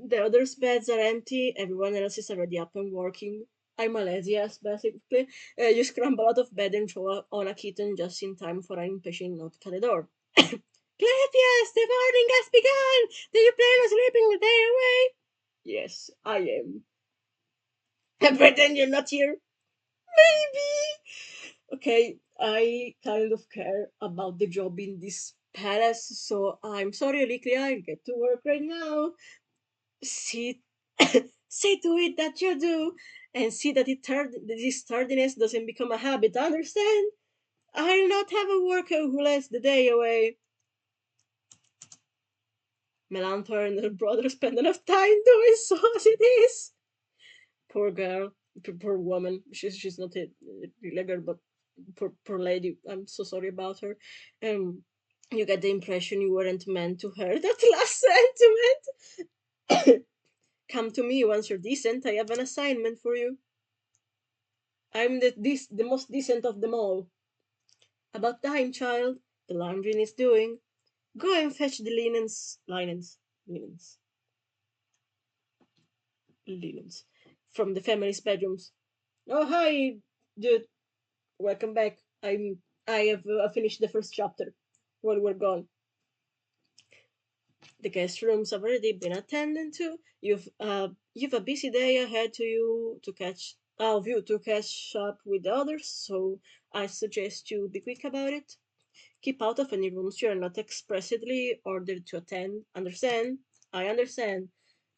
The others' beds are empty. Everyone else is already up and working. I'm a lazy ass, basically. You scramble out of bed and throw on a kitten just in time for an impatient knock at the door. Gladius, the morning has begun! Do you plan on sleeping the day away? Yes, I am. Pretend you're not here. Maybe. Okay, I kind of care about the job in this palace, so I'm sorry, Liklia, I get to work right now. See, see to it that you do, and see that this tardiness doesn't become a habit, understand? I'll not have a worker who lets the day away. Melanthor and her brother spend enough time doing so as it is. Poor girl, poor woman. She's not a regular girl, but poor lady. I'm so sorry about her. You get the impression you weren't meant to her. That last sentiment. Come to me once you're decent. I have an assignment for you. I'm the most decent of them all. About time, child. The laundry is doing. Go and fetch the linens from the family's bedrooms. Oh hi, dude. Welcome back. I have finished the first chapter while we're gone. The guest rooms have already been attended to. You've a busy day ahead of you to catch up with the others, so I suggest you be quick about it. Keep out of any rooms you are not expressly ordered to attend. Understand? I understand.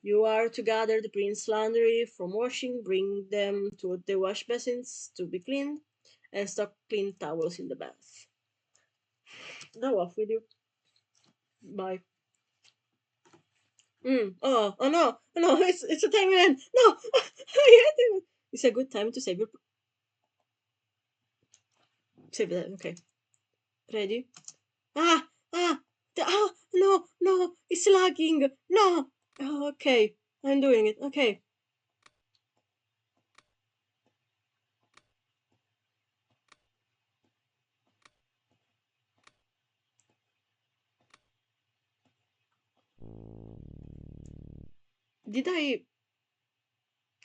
You are to gather the prince's laundry from washing, bring them to the wash basins to be cleaned, and stock clean towels in the bath. Go off with you. Bye. Oh no, no, it's a time end. No, I hate it. It's a good time to save that. Okay, ready? Ah, ah, no, no, it's lagging. No. Oh, okay, I'm doing it. Okay. Did I?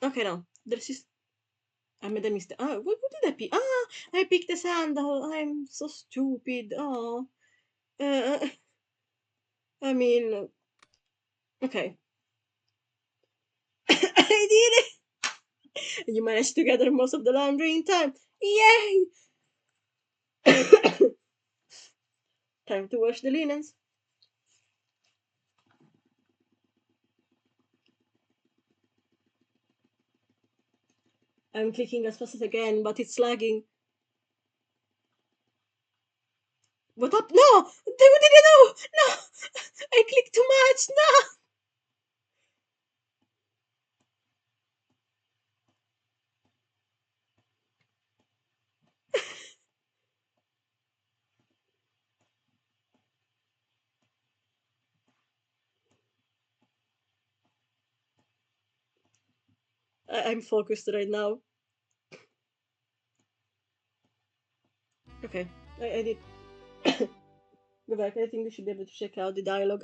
Okay, no. There's this. I made a mistake. Ah, what did I pick? Ah, I picked the sandal. I'm so stupid. Oh. Uh, I mean, okay. I did it. You managed to gather most of the laundry in time. Yay! Time to wash the linens. I'm clicking as fast as I can, but it's lagging. What up? No! What did I do? No! I clicked too much! No! I'm focused right now. Okay, I did. Go back. I think we should be able to check out the dialogue.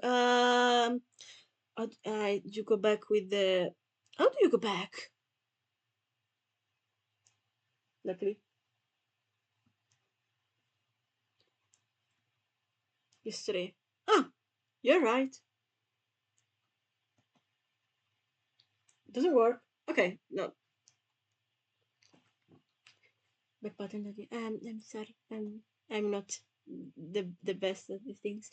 You go back with the. How do you go back? Luckily, yesterday. Ah, you're right. It doesn't work. Okay, no. Back button again. I'm sorry. I'm not the best at these things.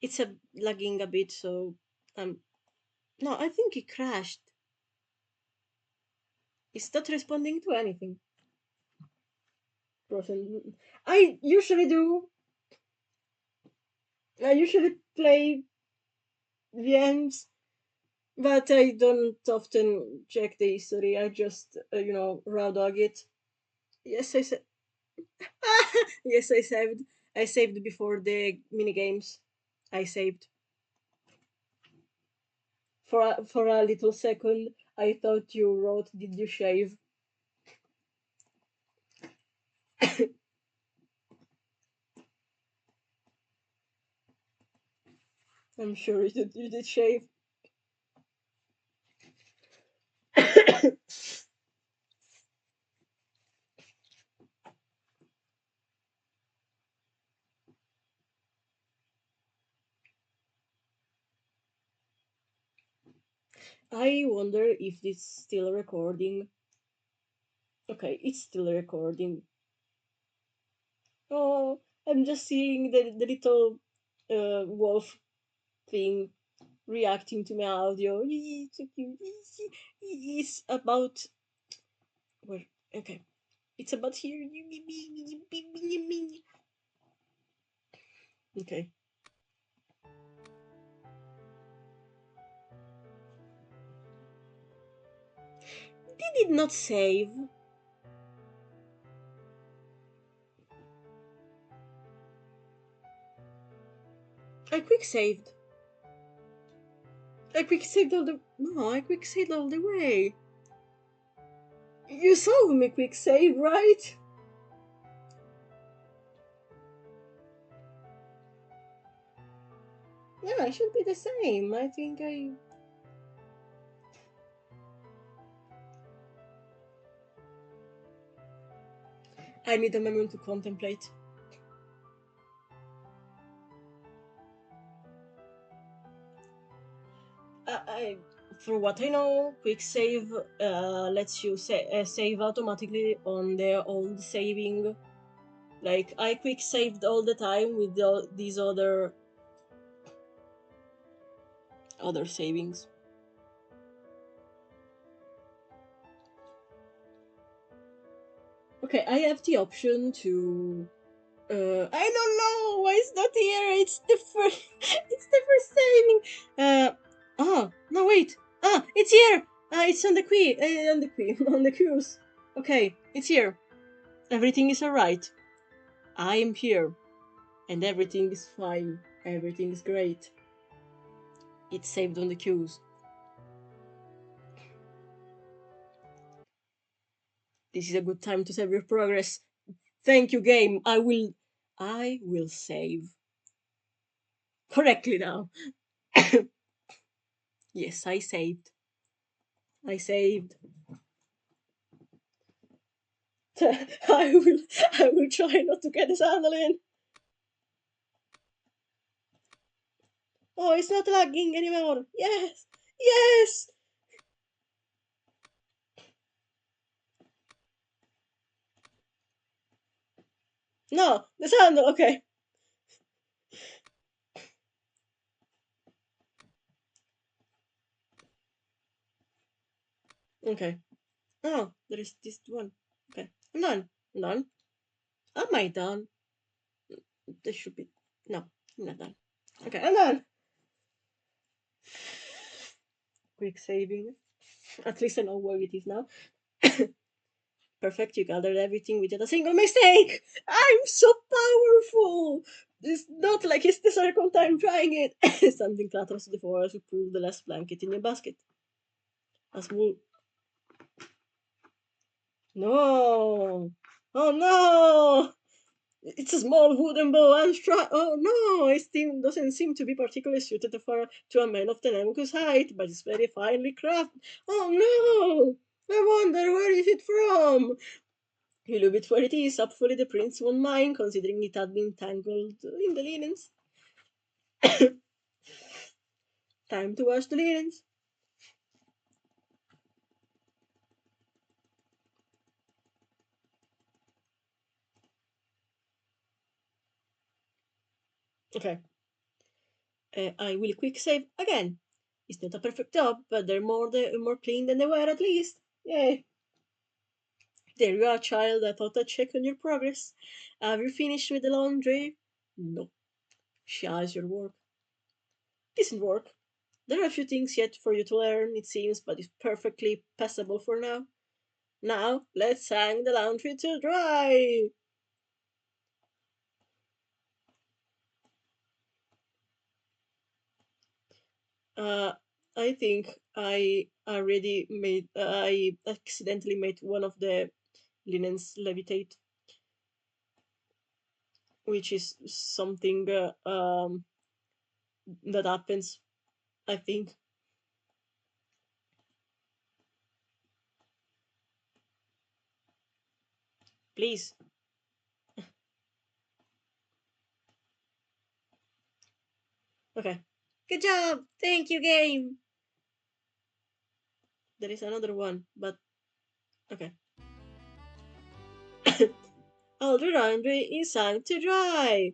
It's a lagging a bit, so no, I think it crashed. It's not responding to anything. Frozen. I usually do.
I usually play VMs, but I don't often check the history. I just, raw dog it. Yes, I said. Yes, I saved. I saved before the mini games. I saved for a little second. I thought you wrote, "Did you shave?" I'm sure you did shave. I wonder if it's still recording. Okay, it's still recording. Oh, I'm just seeing the little wolf thing reacting to my audio. It's so cute. It's about where? Okay, it's about here. Okay, they did not save. I quick saved. I quick saved all the. No, I quick saved all the way. You saw me quick save, right? Yeah, it should be the same. I think I need a moment to contemplate. For what I know, quick save lets you save automatically on the old saving. Like I quick saved all the time with these other savings. Okay, I have the option to. I don't know why it's not here. It's the first. It's the first saving. Oh no! Wait. It's here. It's on the on the queues. Okay, it's here. Everything is alright. I am here, and everything is fine. Everything is great. It's saved on the queues. This is a good time to save your progress. Thank you, game. I will save correctly now. Yes, I saved. I saved. I will. I will try not to get this handle in. Oh, it's not lagging anymore. Yes. Yes. No, this handle. Okay. Okay. Oh, there is this one. Okay. I'm done. I'm done. Am I done? This should be. No, I'm not done. Okay, I'm done. Quick saving. At least I know where it is now. Perfect, you gathered everything without a single mistake! I'm so powerful! It's not like it's the second time trying it. Something clatters to the floor as you pull the last blanket in your basket. A small. No! Oh no! It's a small wooden bow and oh no! It doesn't seem to be particularly suited to a man of Telemachus' height, but it's very finely crafted. Oh no! I wonder where is it from? You leave it where it is. Hopefully the prince won't mind, considering it had been tangled in the linens. Time to wash the linens. Okay. I will quick save again. It's not a perfect job, but they're more clean than they were at least. Yay. There you are, child. I thought I'd check on your progress. Have you finished with the laundry? No.
She eyes your work. Decent work. There are a few things yet for you to learn, it seems, but it's perfectly passable for now. Now, let's hang the laundry to dry. Uh, I think I accidentally made one of the linens levitate, which is something that happens, I think. Please. Okay. Good job! Thank you, game! There is another one, but okay. All the laundry is hung to dry!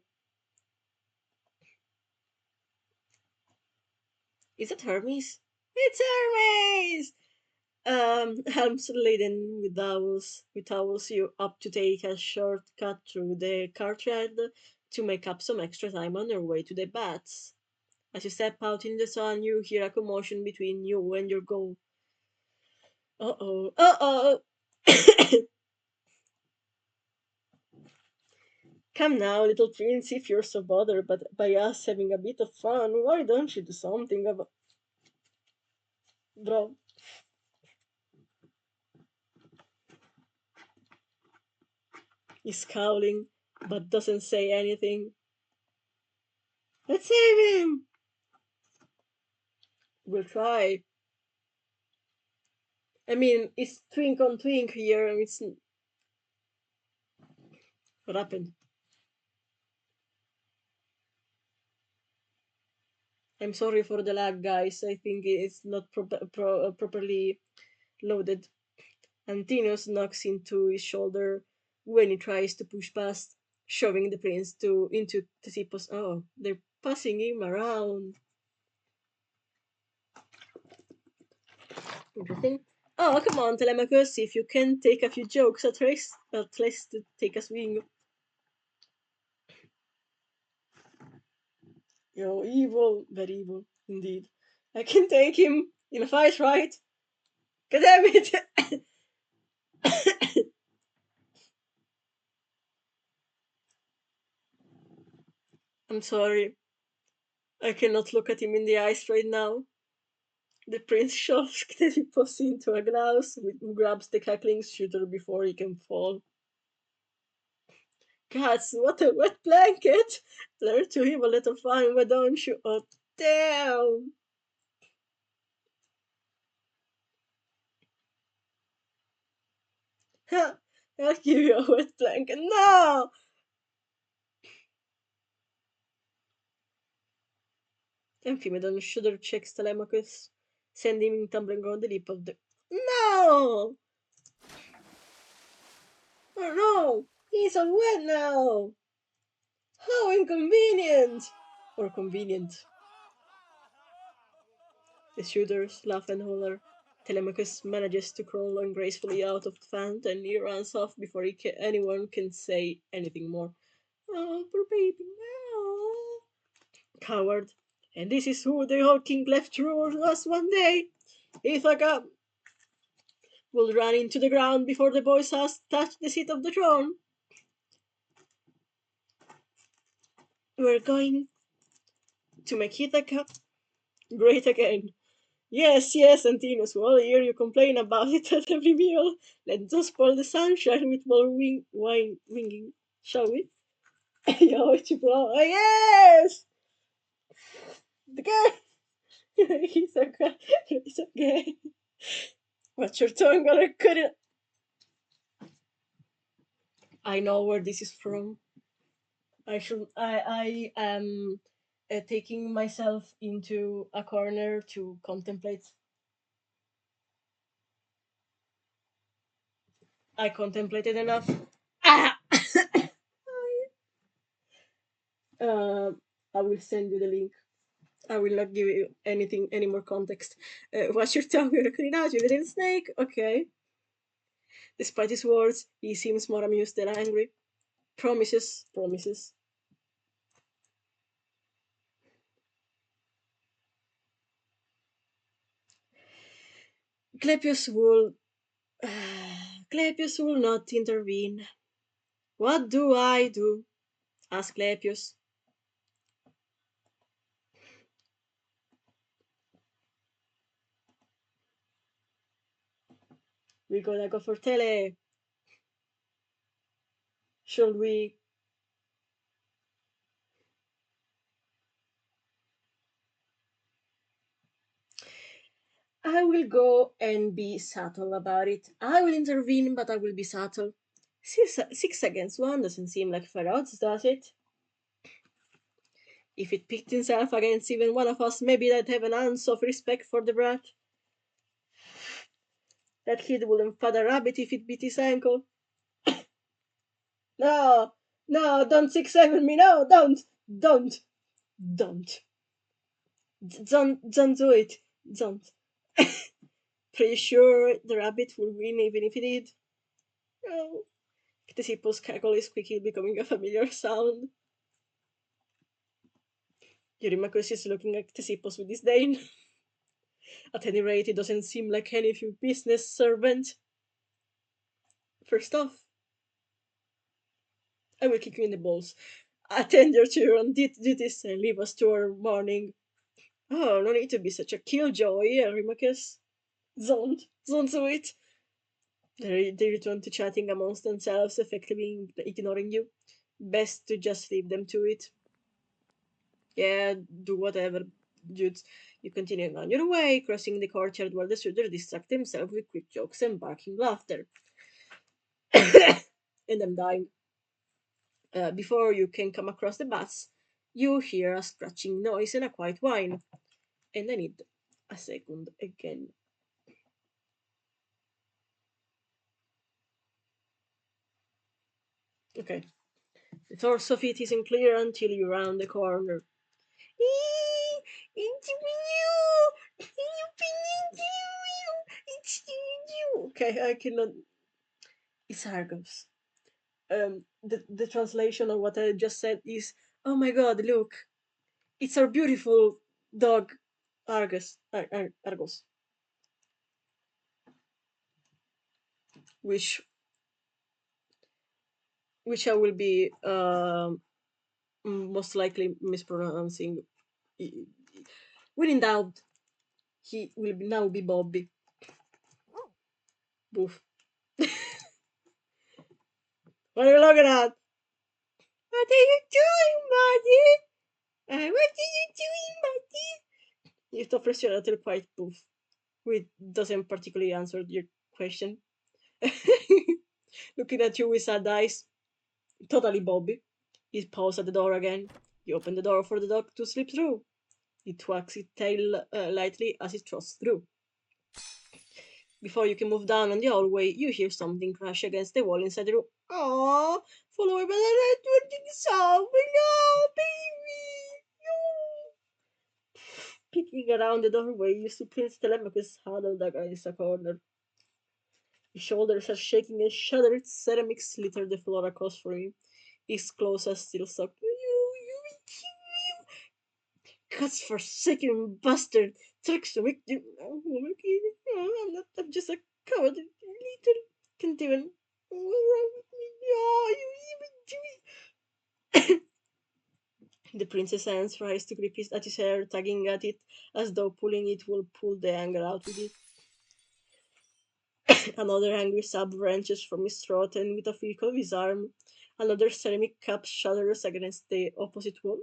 Is that Hermes? It's Hermes! Helms laden with towels you up to take a shortcut through the courtyard to make up some extra time on your way to the baths. As you step out in the sun, you hear a commotion between you and your goal. Uh-oh, uh-oh! Come now, little prince, if you're so bothered by us having a bit of fun, why don't you do something about... Bro, he's scowling, but doesn't say anything. Let's save him! We'll try. I mean, it's twink on twink here, and it's... What happened? I'm sorry for the lag, guys. I think it's not properly loaded. Antinous knocks into his shoulder when he tries to push past, shoving the prince into Tesipo's. Oh, they're passing him around. Interesting. Oh, come on, Telemachus, if you can take a few jokes at least to take a swing. You're evil, very evil, indeed. I can take him in a fight, right? God damn it! I'm sorry. I cannot look at him in the eyes right now. The prince shoves Ctesippus into a glass, who grabs the cackling shooter before he can fall. Cats, what a wet blanket! Learn to have a little fun, why don't you? Oh, damn! Ha! I'll give you a wet blanket. No! Amphimedon shudder checks Telemachus, sending him tumbling on the lip of the... No! Oh no! He's all wet now! How inconvenient! Or convenient. The shooters laugh and holler. Telemachus manages to crawl ungracefully out of the fountain and he runs off before anyone can say anything more. Oh, poor baby, no! Coward. And this is who the old king left through us one day. Ithaca will run into the ground before the boys has touched the seat of the throne. We're going to make Ithaca great again. Yes, yes, Antinous, we'll hear you complain about it at every meal. Let's just spoil the sunshine with more wine winging, shall we? Yo, bro. Yes! The guy! He's a guy. He's a guy. What's your tongue gonna cut it? I know where this is from. I am taking myself into a corner to contemplate. I contemplated enough. Ah! uh, I will send you the link. I will not give you any more context. What's your tongue gonna cut it out, you little snake? Okay. Despite his words, he seems more amused than angry. Promises, promises. Clepius will... Clepius will not intervene. What do I do? Asked Clepius. We're gonna go for tele. Should we? I will go and be subtle about it. I will intervene, but I will be subtle. Six against one doesn't seem like fair odds, does it? If it picked itself against even one of us, maybe I'd have an ounce of respect for the brat. That kid wouldn't fight a rabbit if it bit his ankle. No, no, don't 6-7 me, no, don't, don't, don't do it, don't. Pretty sure the rabbit will win even if it did. Oh. Ctesippus' cackle is quickly becoming a familiar sound. Eurymachus is looking at Ctesippus with disdain. At any rate, it doesn't seem like any of your business, servant. First off, I will kick you in the balls. Attend your children, duties, and leave us to our morning. Oh, no need to be such a killjoy, Eurymachus. Don't do it. They return to chatting amongst themselves, effectively ignoring you. Best to just leave them to it. Yeah, do whatever, dudes. You continue on your way, crossing the courtyard while the suitors distract themselves with quick jokes and barking laughter. And them dying. Before you can come across the bus, you hear a scratching noise and a quiet whine. And I need a second again. Okay. The torso of it isn't clear until you round the corner. Okay, I cannot. It's Argos. The translation of what I just said is, "Oh my God, look, it's our beautiful dog, Argus, Argos," which I will be most likely mispronouncing. When in doubt, he will now be Bobby. Boof. What are you looking at? What are you doing, buddy? What are you doing, buddy? It offers you a little quiet boof, which doesn't particularly answer your question. Looking at you with sad eyes. Totally Bobby. He paws at the door again. You open the door for the dog to slip through. It wags its tail lightly as it trots through. Before you can move down on the hallway, you hear something crash against the wall inside the room. Aww, followed by the networking sound. No, baby! No. Peeking around the doorway, you see Prince Telemachus huddled against a corner. His shoulders are shaking and shattered ceramics litter the floor across from him. His clothes are still soaked. You God's forsaken bastard! Tricks to make you. Oh, I'm not. I'm just a coward. Little. Can't even. What's wrong with me? Oh, you even do it. The prince's hands rise to grip at his hair, tugging at it as though pulling it will pull the anger out with it. Another angry sob wrenches from his throat, and with a flick of his arm, another ceramic cup shudders against the opposite wall.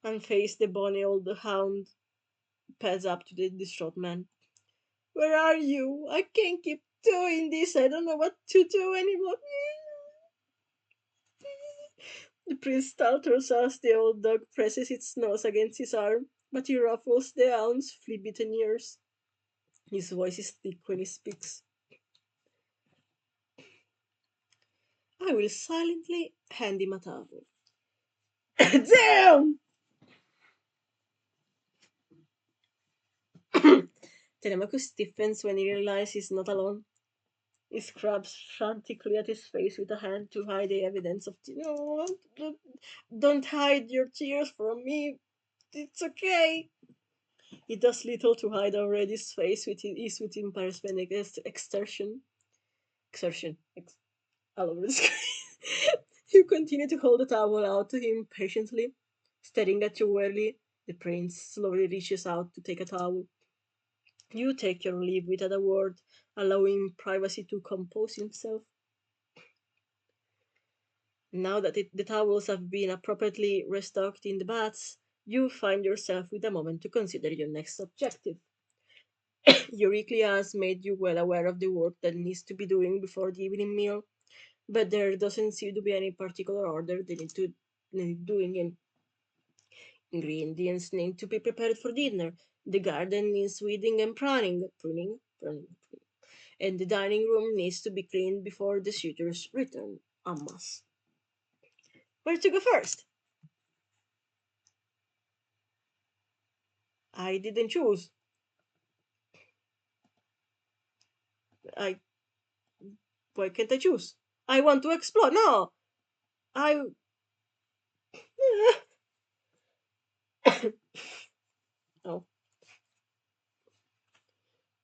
And face the bony old hound pads up to the distraught man. Where are you? I can't keep doing this. I don't know what to do anymore. The prince stutters as the old dog presses its nose against his arm, but he ruffles the hound's flea-bitten ears. His voice is thick when he speaks. I will silently hand him a towel. Damn! Telemachus stiffens when he realizes he's not alone. He scrubs frantically at his face with a hand to hide the evidence of no, don't hide your tears from me. It's okay. It does little to hide Aurelius' face is with embarrassment exertion. All over the screen. You continue to hold the towel out to him patiently, staring at you wearily. The prince slowly reaches out to take a towel. You take your leave without a word, allowing privacy to compose himself. Now that the towels have been appropriately restocked in the baths, you find yourself with a moment to consider your next objective. Euryclea has made you well aware of the work that needs to be doing before the evening meal, but there doesn't seem to be any particular order they need doing in. Ingredients need to be prepared for dinner. The garden needs weeding and pruning, and the dining room needs to be cleaned before the suitors return. A must. Where to go first? I didn't choose. I Why can't I choose? I want to explore. No, I. No.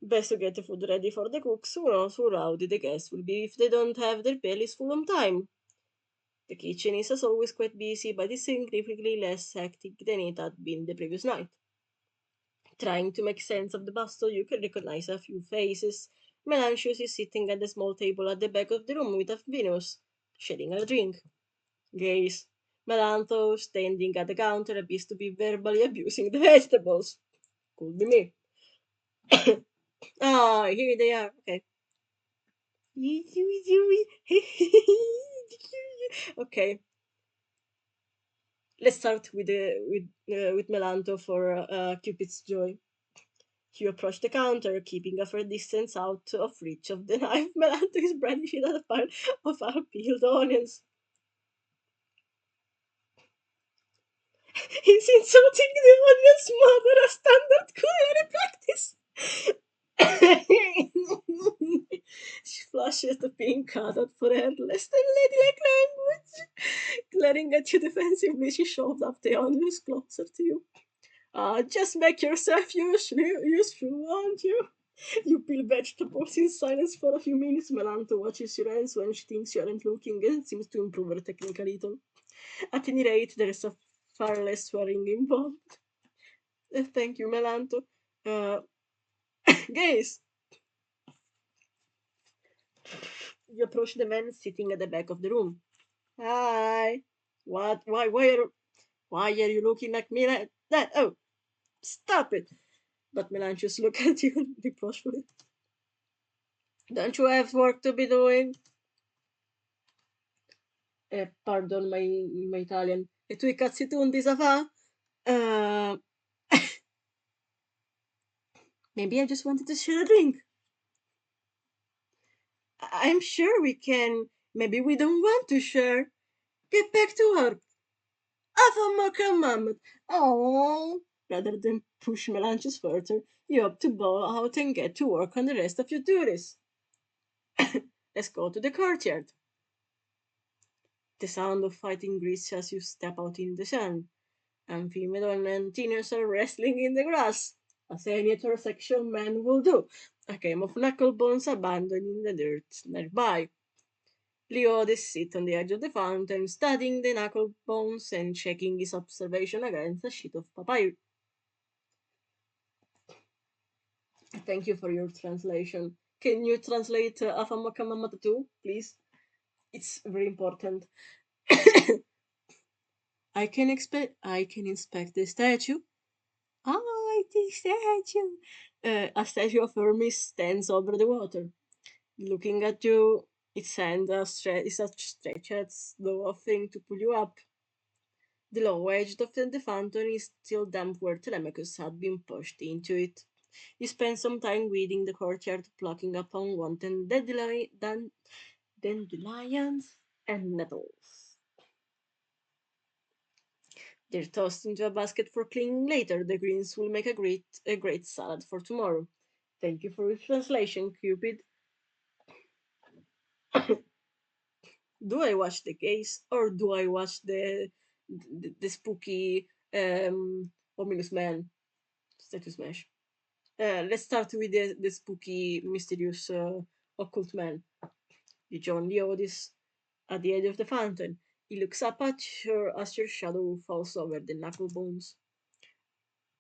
Best to get the food ready for the cooks. Who knows how rowdy the guests will be if they don't have their bellies full on time. The kitchen is as always quite busy, but is significantly less hectic than it had been the previous night. Trying to make sense of the bustle, you can recognize a few faces. Melanchthus is sitting at the small table at the back of the room with a Venus, sharing a drink. Gaze. Melantho, standing at the counter, appears to be verbally abusing the vegetables. Could be me. Ah, here they are. Okay. Okay. Let's start with Melanto for Cupid's joy. You approach the counter, keeping a fair distance out of reach of the knife. Melanto is brandishing at a pile of peeled onions. He's insulting the onions mother, a standard culinary practice. She flashes the pink card out for her less than ladylike language. Glaring at you defensively, she shoves up the onions closer to you. Just make yourself useful, won't you? You peel vegetables in silence for a few minutes. Melanto watches your hands when she thinks you aren't looking and seems to improve her technique a little. At any rate, there is a far less swearing involved. Thank you, Melanto. Uh, Guys, you approach the man sitting at the back of the room. Hi. What? Why are you looking like me like that? Oh, stop it. But Melanchus look at you reproachfully. Don't you have work to be doing? Pardon my Italian. E tu i cazzi tondi sa fa? Uh, Maybe I just wanted to share a drink. I'm sure we can. Maybe we don't want to share. Get back to work. Afamaka mammoth. Oh, rather than push Melanchus further, you opt to bow out and get to work on the rest of your duties. Let's go to the courtyard. The sound of fighting greets as you step out in the sun. Amphimedon and teenagers are wrestling in the grass, as any heterosexual man will do. A game of knucklebones abandoned in the dirt nearby. Leodes sits on the edge of the fountain, studying the knucklebones and checking his observation against a sheet of papyrus. Thank you for your translation. Can you translate Afamakamamata too, please? It's very important. I can inspect the statue. Ah, the statue. A statue of Hermes stands over the water, looking at you. Its hand is outstretched as though offering to pull you up. The low edge of the fountain is still damp where Telemachus had been pushed into it. You spend some time weeding the courtyard, plucking up unwanted dandelions and nettles. They're tossed into a basket for cleaning later. The greens will make a great salad for tomorrow. Thank you for your translation, Cupid. Do I watch the case or do I watch the spooky ominous man? to smash. Let's start with the spooky, mysterious, occult man. You join the Odyssey at the edge of the fountain. He looks up at her as your shadow falls over the knuckle bones.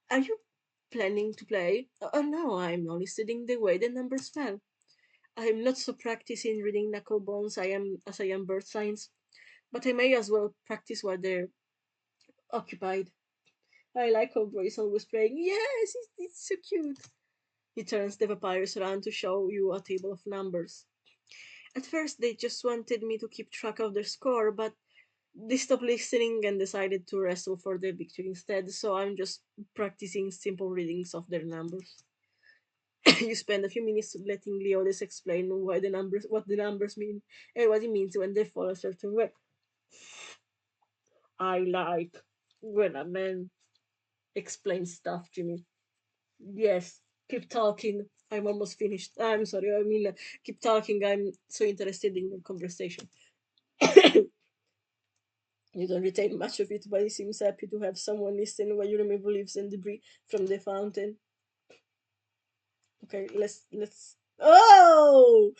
Are you planning to play? Oh no, I'm only studying the way the numbers fell. I'm not so practiced in reading knuckle bones as I am birth signs, but I may as well practice while they're occupied. I like how Bro is always praying, yes, it's so cute. He turns the papyrus around to show you a table of numbers. At first, they just wanted me to keep track of their score, but they stopped listening and decided to wrestle for the victory instead, so I'm just practicing simple readings of their numbers. You spend a few minutes letting Leodes explain what the numbers mean, and what it means when they fall a certain way. I like when a man explains stuff to me. Yes, keep talking. I'm almost finished. I'm sorry, I mean, keep talking. I'm so interested in the conversation. You don't retain much of it, but he seems happy to have someone listen while you remove leaves and debris from the fountain. Okay, let's. Oh,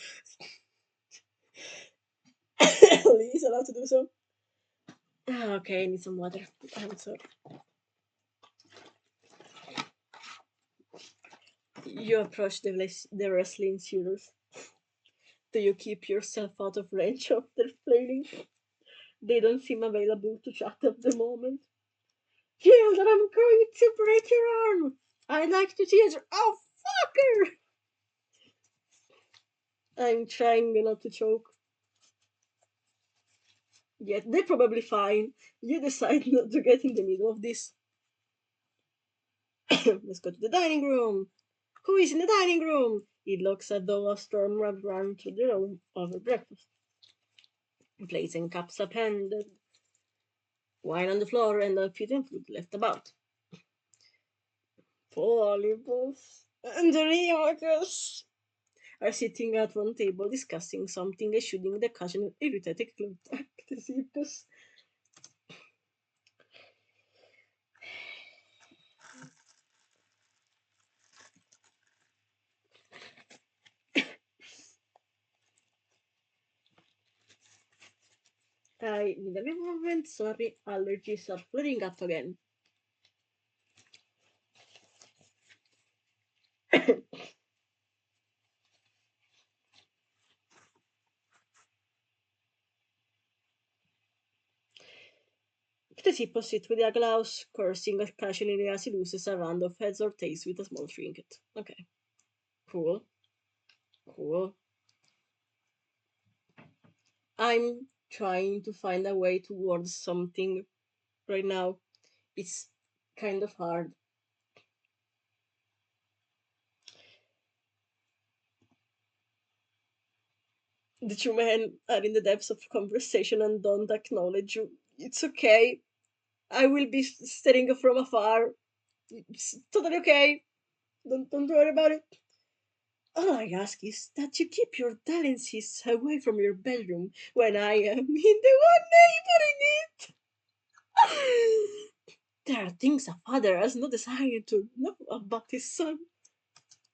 he's allowed to do so. Okay, I need some water. I'm sorry. You approach the wrestling suitors. Do you keep yourself out of range of their flailing? They don't seem available to chat at the moment. Jill, that I'm going to break your arm. I'd like to tease her. Oh, fucker! I'm trying not to choke. Yet they're probably fine. You decide not to get in the middle of this. Let's go to the dining room. Who is in the dining room? It looks as though a storm had run through the room over breakfast. Plates and cups upended, wine on the floor, and a few fruit left about. Polypus and the Remakers are sitting at one table discussing something and shooting the occasional irritated Ctesippus. I need a moment, sorry, allergies are flaring up again. Ctesippus sits with the glass, cursing occasionally as he loses a round of heads or tails with a small trinket. Okay. Cool. Cool. I'm trying to find a way to word something right now. It's kind of hard. The two men are in the depths of conversation and don't acknowledge you. It's okay. I will be staring from afar. It's totally okay. Don't worry about it. All I ask is that you keep your delicacies away from your bedroom when I am in the one neighboring it. There are things a father has no desire to know about his son.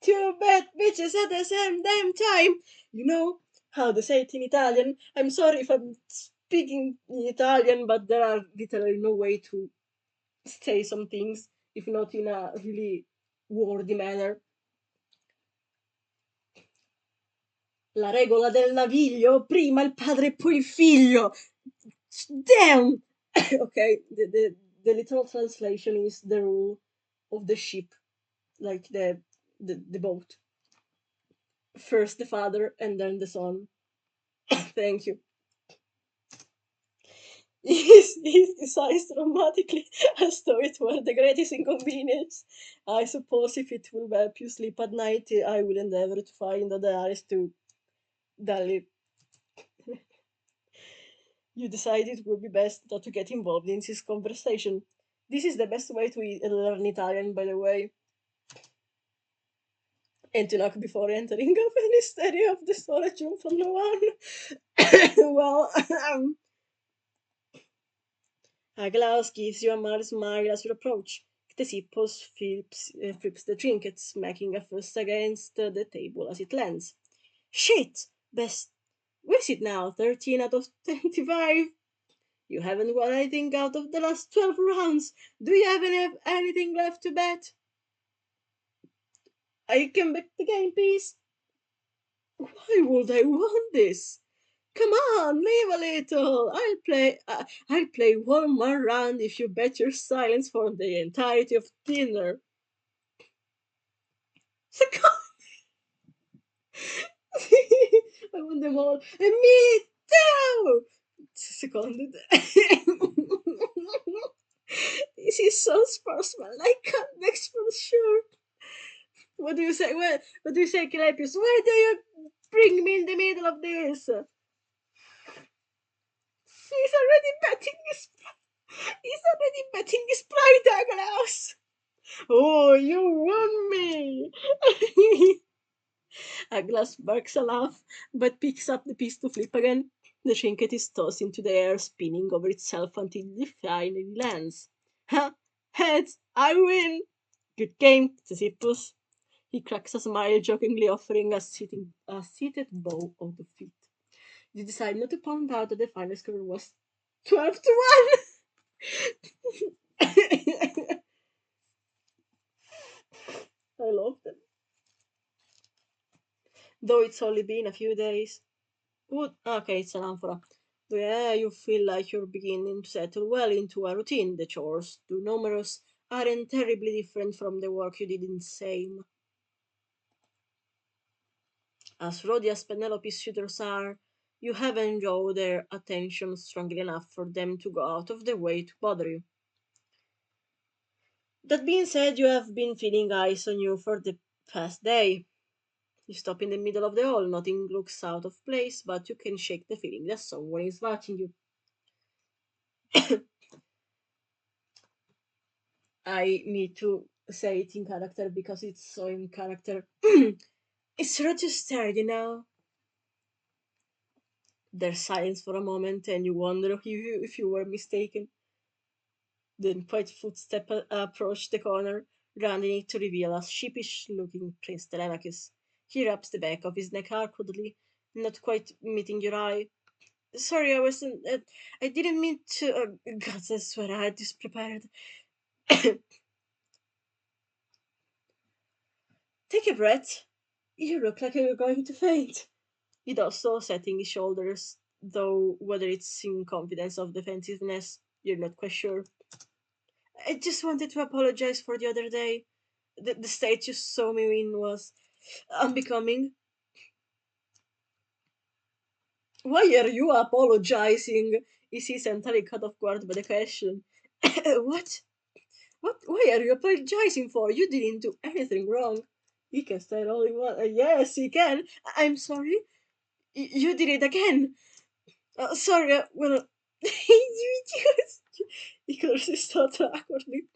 Two bad bitches at the same damn time. You know how to say it in Italian. I'm sorry if I'm speaking in Italian, but there are literally no way to say some things if not in a really wordy manner. La regola del naviglio, prima il padre e poi il figlio. Damn! Okay, the literal translation is the rule of the ship, like the boat. First the father and then the son. Thank you. He sighs dramatically as though it were the greatest inconvenience. I suppose if it will help you sleep at night, I will endeavor to find other eyes to Dali. You decide it would be best not to get involved in this conversation. This is the best way to learn Italian, by the way. And to knock before entering of any study of the storage room from no one. Well, Aglaus gives you a mild smile as you approach. Ctesippus flips the trinket, smacking a fist against the table as it lands. Shit! Best. Where's it now? 13 out of 25? You haven't won anything out of the last 12 rounds. Do you even have anything left to bet? I can bet the game piece. Why would I want this? Come on, leave a little. I'll play one more round if you bet your silence for the entirety of dinner. I want them all. And me too. Seconded. This is so sportsmanlike next for sure. What do you say? What do you say, Clepius? Why do you bring me in the middle of this? He's already betting his. He's already betting his pride, Douglas. Oh, you won me. Aglas barks a laugh, but picks up the piece to flip again. The trinket is tossed into the air, spinning over itself until it finally lands. Ha! Heads! I win! Good game, Sisyphus. He cracks a smile, jokingly offering a seated bow of the feet. You decide not to point out that the final score was 12 to 1! I love them. Though it's only been a few days. Okay, it's an amphora. Yeah, you feel like you're beginning to settle well into a routine. The chores, too numerous, aren't terribly different from the work you did in Same. As rowdy as Penelope's suitors are, you have enjoyed their attention strongly enough for them to go out of their way to bother you. That being said, you have been feeling eyes on you for the past day. You stop in the middle of the hall, nothing looks out of place, but you can shake the feeling that someone is watching you. I need to say it in character because it's so in character. It's Roger stared, you know. There's silence for a moment, and you wonder if you were mistaken. Then quiet footstep approached the corner, rounding it to reveal a sheepish-looking Prince Telemachus. He rubs the back of his neck awkwardly, not quite meeting your eye. Sorry, I wasn't. I didn't mean to. God, I swear I had this prepared. Take a breath. You look like you're going to faint. He does so, setting his shoulders, though whether it's in confidence of defensiveness, you're not quite sure. I just wanted to apologize for the other day. The state you saw me in was unbecoming. Why are you apologizing? Is he entirely caught off guard by the question? What? What? Why are you apologizing for? You didn't do anything wrong. He can say it all he wants. Yes, he can. I'm sorry. You did it again. Sorry, well, you idiot. He clears his throat awkwardly.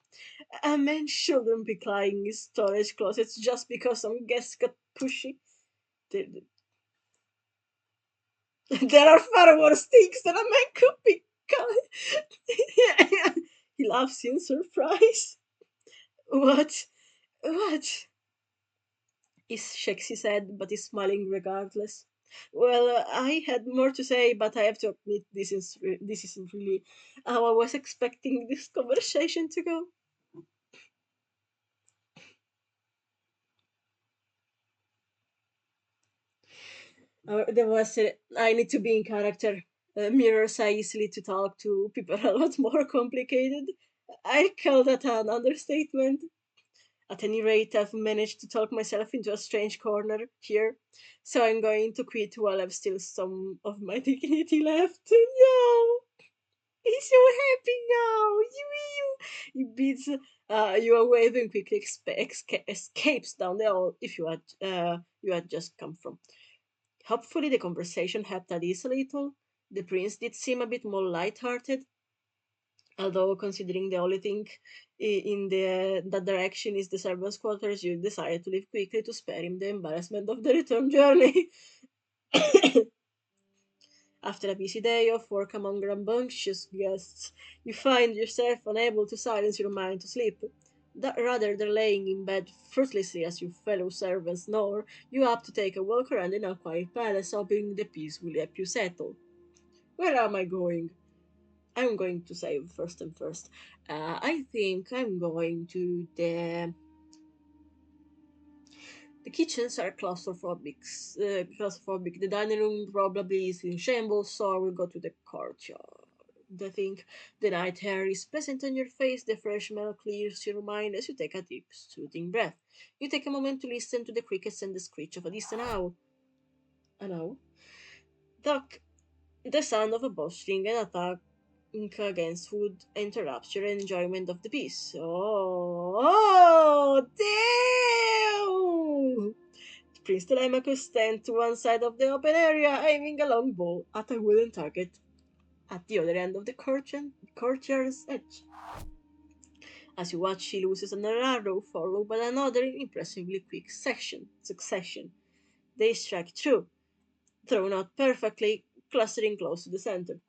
A man shouldn't be crying in storage closets just because some guests got pushy. There, there are far worse things that a man could be crying. He laughs in surprise. What? What? He shakes his head, but is smiling regardless. Well, I had more to say, but I have to admit this isn't really how I was expecting this conversation to go. There was I need to be in character. Mirrors are easily to talk to. People are a lot more complicated. I call that an understatement. At any rate, I've managed to talk myself into a strange corner here, so I'm going to quit while I've still some of my dignity left. No! He's so happy now! He beats you away and quickly escapes down the hall if you had just come from. Hopefully, the conversation helped at least a little. The prince did seem a bit more light-hearted, although considering the only thing in that direction is the servants' quarters, you decided to leave quickly to spare him the embarrassment of the return journey. After a busy day of work among rambunctious guests, you find yourself unable to silence your mind to sleep. That rather than laying in bed fruitlessly as your fellow servants snore, you opt to take a walk around in a quiet palace, hoping the peace will help you settle. Where am I going? I'm going to save first and first. I think I'm going to the kitchens are claustrophobic. Claustrophobic. The dining room probably is in shambles, so I will go to the courtyard. I think the night air is pleasant on your face. The fresh smell clears your mind as you take a deep, soothing breath. You take a moment to listen to the crickets and the screech of a distant owl. An owl? Duck. The sound of a bustling and attack against food interrupts your enjoyment of the piece. Oh, damn! Prince Telemachus stands to one side of the open area, aiming a long bow at a wooden target at the other end of the courtyard's edge. As you watch, he loses another arrow, followed by another in impressively quick succession. They strike true, thrown out perfectly, clustering close to the center.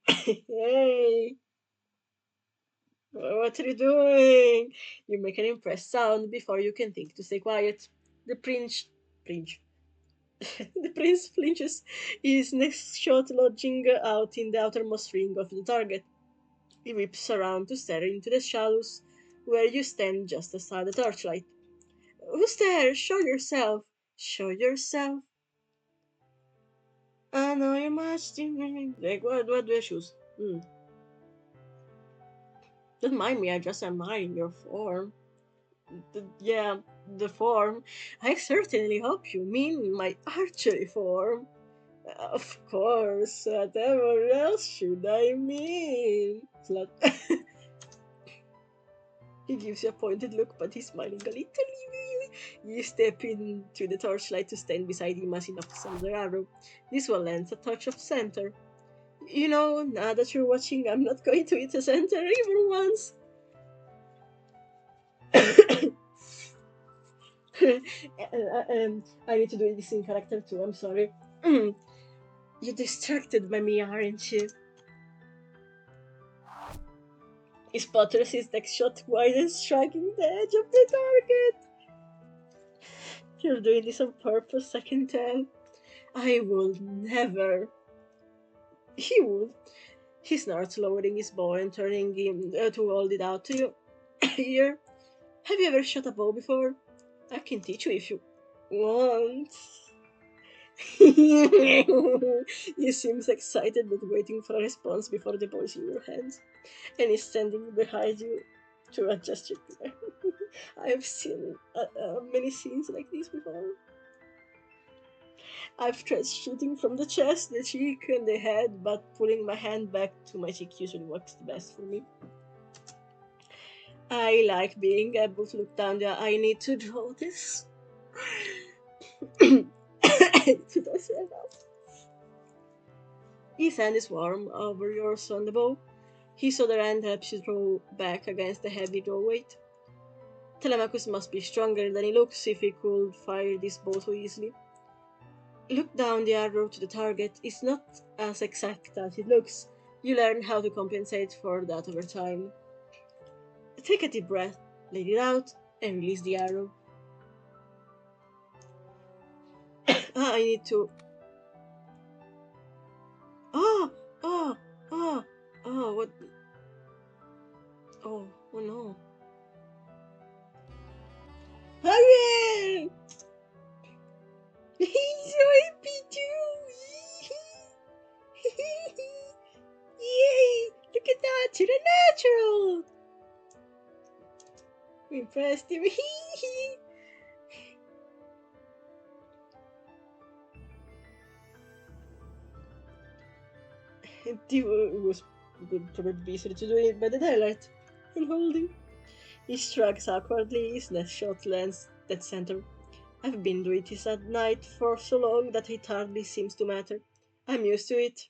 Hey, what are you doing? You make an impressed sound before you can think to stay quiet. The prince, the prince flinches, his next shot lodging out in the outermost ring of the target. He whips around to stare into the shadows where you stand just outside the torchlight. Who's there? Show yourself! Show yourself! I know you're much. Like, what do I choose? Don't mind me, I just admire your form. Yeah, the form. I certainly hope you mean my archery form. Of course, whatever else should I mean? Slut. He gives you a pointed look, but he's smiling a little. You step into the torchlight to stand beside him as he knocks another arrow. This one lands a touch of center. You know, now that you're watching, I'm not going to hit a center even once. I need to do this in character too, I'm sorry. You're distracted by me, aren't you? He spotters his next shot wide and striking the edge of the target. You're doing this on purpose, I can tell. I will never. He would. He snorts, lowering his bow and turning him to hold it out to you. Here, have you ever shot a bow before? I can teach you if you want. He seems excited but waiting for a response before the bow is in your hands. And he's standing behind you to a gesture. I've seen many scenes like this before. I've tried shooting from the chest, the cheek, and the head, but pulling my hand back to my cheek usually works the best for me. I like being able to look down there. I need to draw this. His hand is warm over yours on the bow. His other hand helps you throw back against the heavy draw weight. Telemachus must be stronger than he looks if he could fire this bow so easily. Look down the arrow to the target. It's not as exact as it looks. You learn how to compensate for that over time. Take a deep breath, let it out, and release the arrow. I need to. Oh, oh, oh, oh, what? Oh no. Hurry! He's so happy too! Yay! Look at that! To the natural! We impressed him. It was probably easier to do it by the daylight and holding. He shrugs awkwardly, his next shot lands dead center. I've been doing this at night for so long that it hardly seems to matter. I'm used to it.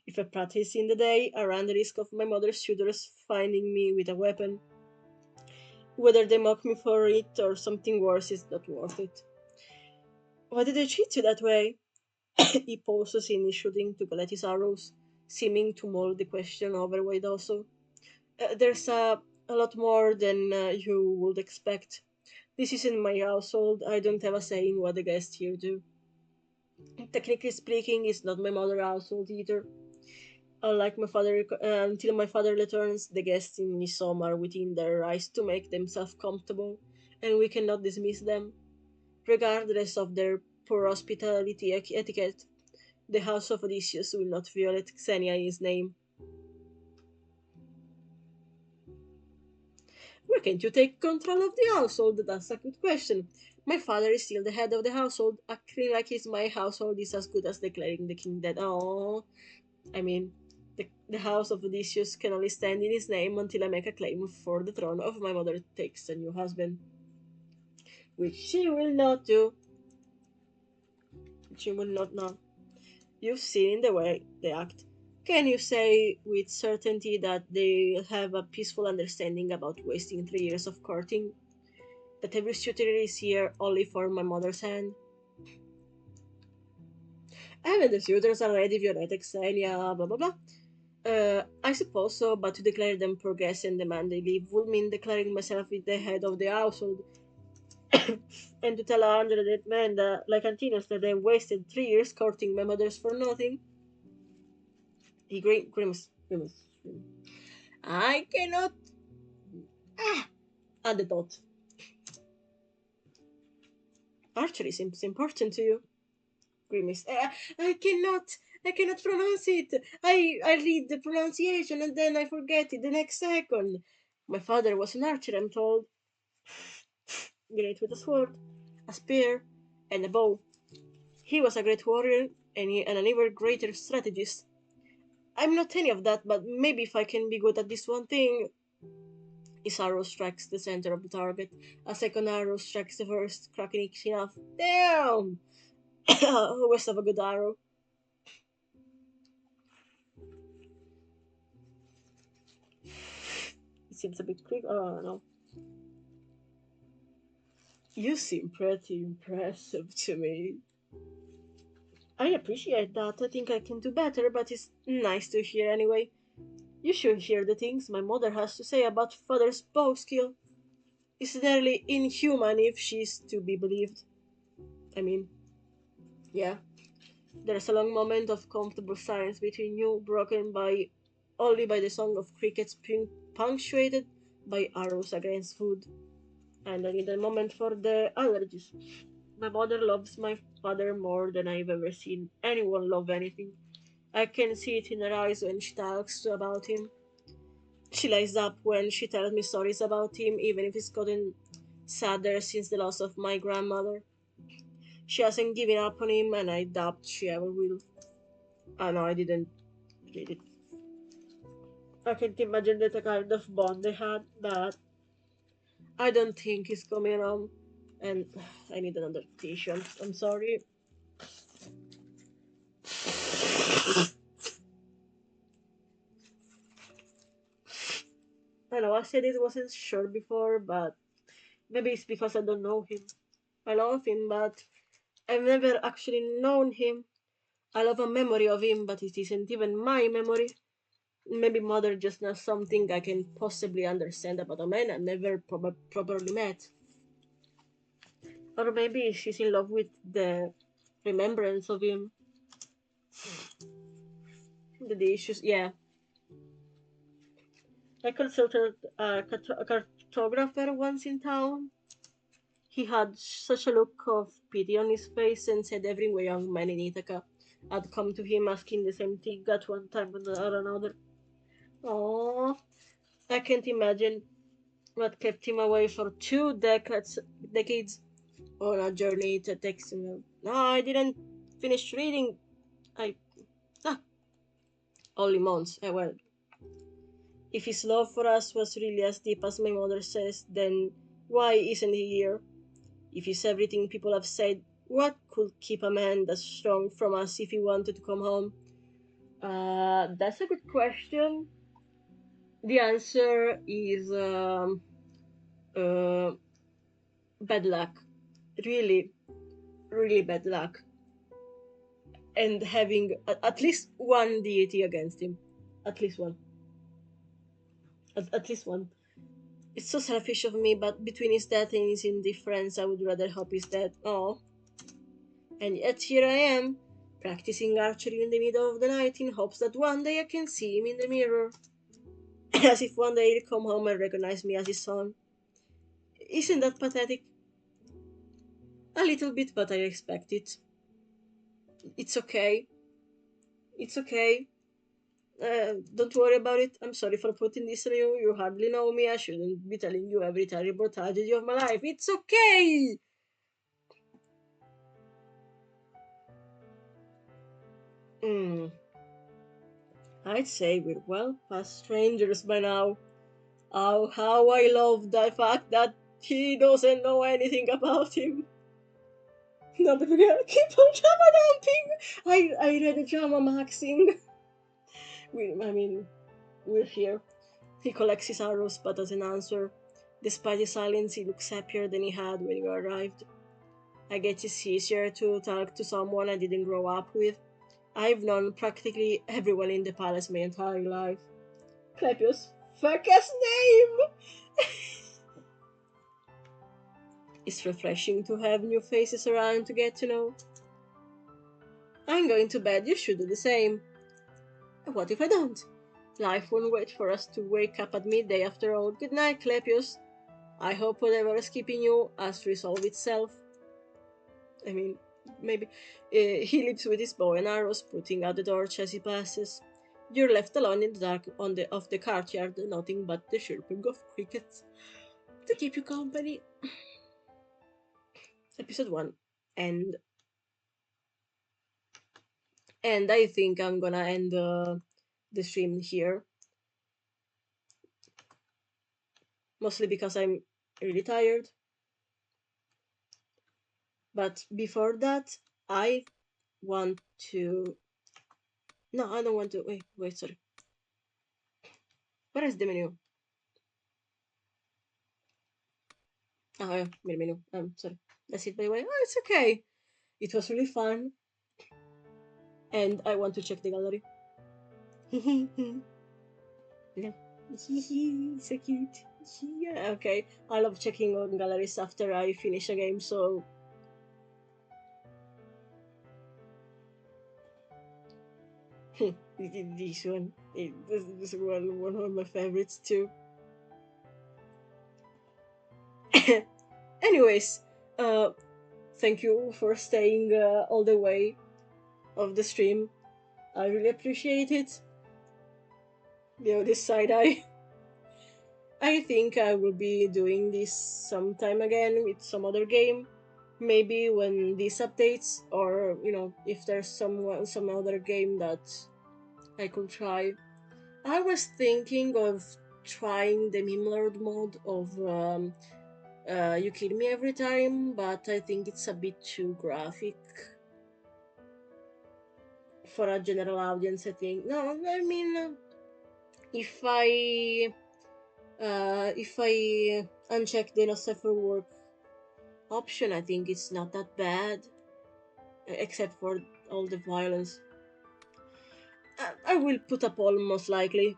If I practice in the day, I run the risk of my mother's suitors finding me with a weapon. Whether they mock me for it or something worse is not worth it. Why did they treat you that way? He pauses in his shooting to collect his arrows, seeming to mull the question over also. There's a A lot more than you would expect. This isn't my household. I don't have a say in what the guests here do. Technically speaking, it's not my mother's household either. Unlike my father, until my father returns, the guests in Nisom are within their rights to make themselves comfortable, and we cannot dismiss them. Regardless of their poor hospitality etiquette, the House of Odysseus will not violate Xenia in his name. Why can't you take control of the household? That's a good question. My father is still the head of the household. Acting like it's my household is as good as declaring the king dead. Oh, I mean, the house of Odysseus can only stand in his name until I make a claim for the throne of my mother takes a new husband. Which she will not do. She will not know. You've seen the way they act. Can you say with certainty that they have a peaceful understanding about wasting 3 years of courting? That every suitor is here only for my mother's hand? Haven't the suitors already violated Xenia, blah blah blah? I suppose so, but to declare them progress and demand they leave would mean declaring myself with the head of the household. And to tell 108 men that, like Antinous, that they wasted 3 years courting my mothers for nothing. He grimaced. I cannot. Ah! At the thought. Archery seems important to you. Grimaced. I cannot. I cannot pronounce it. I read the pronunciation and then I forget it the next second. My father was an archer, I'm told. Great with a sword, a spear, and a bow. He was a great warrior and an even greater strategist. I'm not any of that, but maybe if I can be good at this one thing. His arrow strikes the center of the target. A second arrow strikes the first, cracking it enough. Damn! Waste of a good arrow. It seems a bit quick. Oh no. You seem pretty impressive to me. I appreciate that. I think I can do better, but it's nice to hear anyway. You should hear the things my mother has to say about father's bow skill. It's nearly inhuman if she's to be believed. I mean, yeah. There's a long moment of comfortable silence between you, broken by only by the song of crickets punctuated by arrows against food. And I need a moment for the allergies. My mother loves my father more than I've ever seen anyone love anything. I can see it in her eyes when she talks about him. She lights up when she tells me stories about him, even if it's gotten sadder since the loss of my grandmother. She hasn't given up on him, and I doubt she ever will. Oh no, I didn't read it. I can't imagine the kind of bond they had, but I don't think it's coming around. And I need another tissue. I'm sorry. I know I said it wasn't sure before, but maybe it's because I don't know him. I love him, but I've never actually known him. I love a memory of him, but it isn't even my memory. Maybe mother just knows something I can possibly understand about a man I never properly met. Or maybe she's in love with the remembrance of him. The issues, yeah. I consulted a cartographer once in town. He had such a look of pity on his face and said every young man in Ithaca had come to him asking the same thing at one time or another. Oh, I can't imagine what kept him away for 2 decades on a journey to takes him. No, I didn't finish reading. I ah, only months. Well, if his love for us was really as deep as my mother says, then why isn't he here? If he's everything people have said, what could keep a man that strong from us if he wanted to come home? That's a good question. The answer is uh, bad luck. Really, really bad luck. And having at least one deity against him. At least one. At least one. It's so selfish of me, but between his death and his indifference, I would rather hope he's dead. Oh. And yet here I am, practicing archery in the middle of the night in hopes that one day I can see him in the mirror. As if one day he'll come home and recognize me as his son. Isn't that pathetic? A little bit, but I expect it. It's okay. It's okay. Don't worry about it. I'm sorry for putting this on you. You hardly know me. I shouldn't be telling you every terrible tragedy of my life. It's okay. I'd say we're well past strangers by now. Oh, how I love the fact that he doesn't know anything about him. Not to forget, keep on drama dumping. I read a drama maxing. We're here. He collects his arrows but doesn't answer. Despite his silence, he looks happier than he had when you arrived. I guess it's easier to talk to someone I didn't grow up with. I've known practically everyone in the palace my entire life. Clepios, fuck ass name! It's refreshing to have new faces around to get to know. I'm going to bed, you should do the same. What if I don't? Life won't wait for us to wake up at midday after all. Good night, Clepios. I hope whatever is keeping you has resolved itself. I mean, maybe. He leaves with his bow and arrows, putting out the torch as he passes. You're left alone in the dark of the courtyard, nothing but the chirping of crickets to keep you company. Episode 1. And I think I'm gonna end the stream here. Mostly because I'm really tired. But before that, I want to... No, I don't want to... Wait, sorry. Where is the menu? Oh, yeah, menu. Sorry. That's it, by the way. Oh, it's okay. It was really fun. And I want to check the gallery. So cute. Yeah, okay. I love checking on galleries after I finish a game, so... this one. This one of my favorites too. Anyways, thank you for staying all the way of the stream. I really appreciate it. This side eye. I think I will be doing this sometime again with some other game. Maybe when this updates, or if there's some other game that I could try. I was thinking of trying the meme lord mode of you kill me every time, but I think it's a bit too graphic for a general audience, I think. No, I mean, if I uncheck the no safe for work option, I think it's not that bad, except for all the violence. I will put a poll most likely.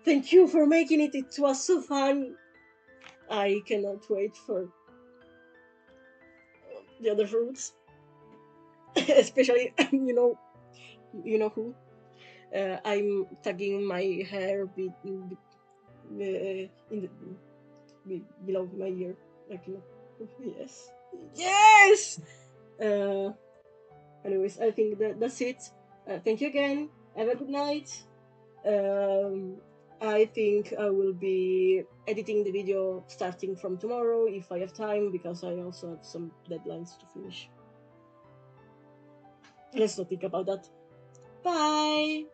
Thank you for making it. It was so fun. I cannot wait for the other fruits, especially you know who. I'm tagging my hair below my ear, yes. Anyways, I think that's it. Thank you again. Have a good night. I think I will be editing the video starting from tomorrow if I have time, because I also have some deadlines to finish. Let's not think about that. Bye!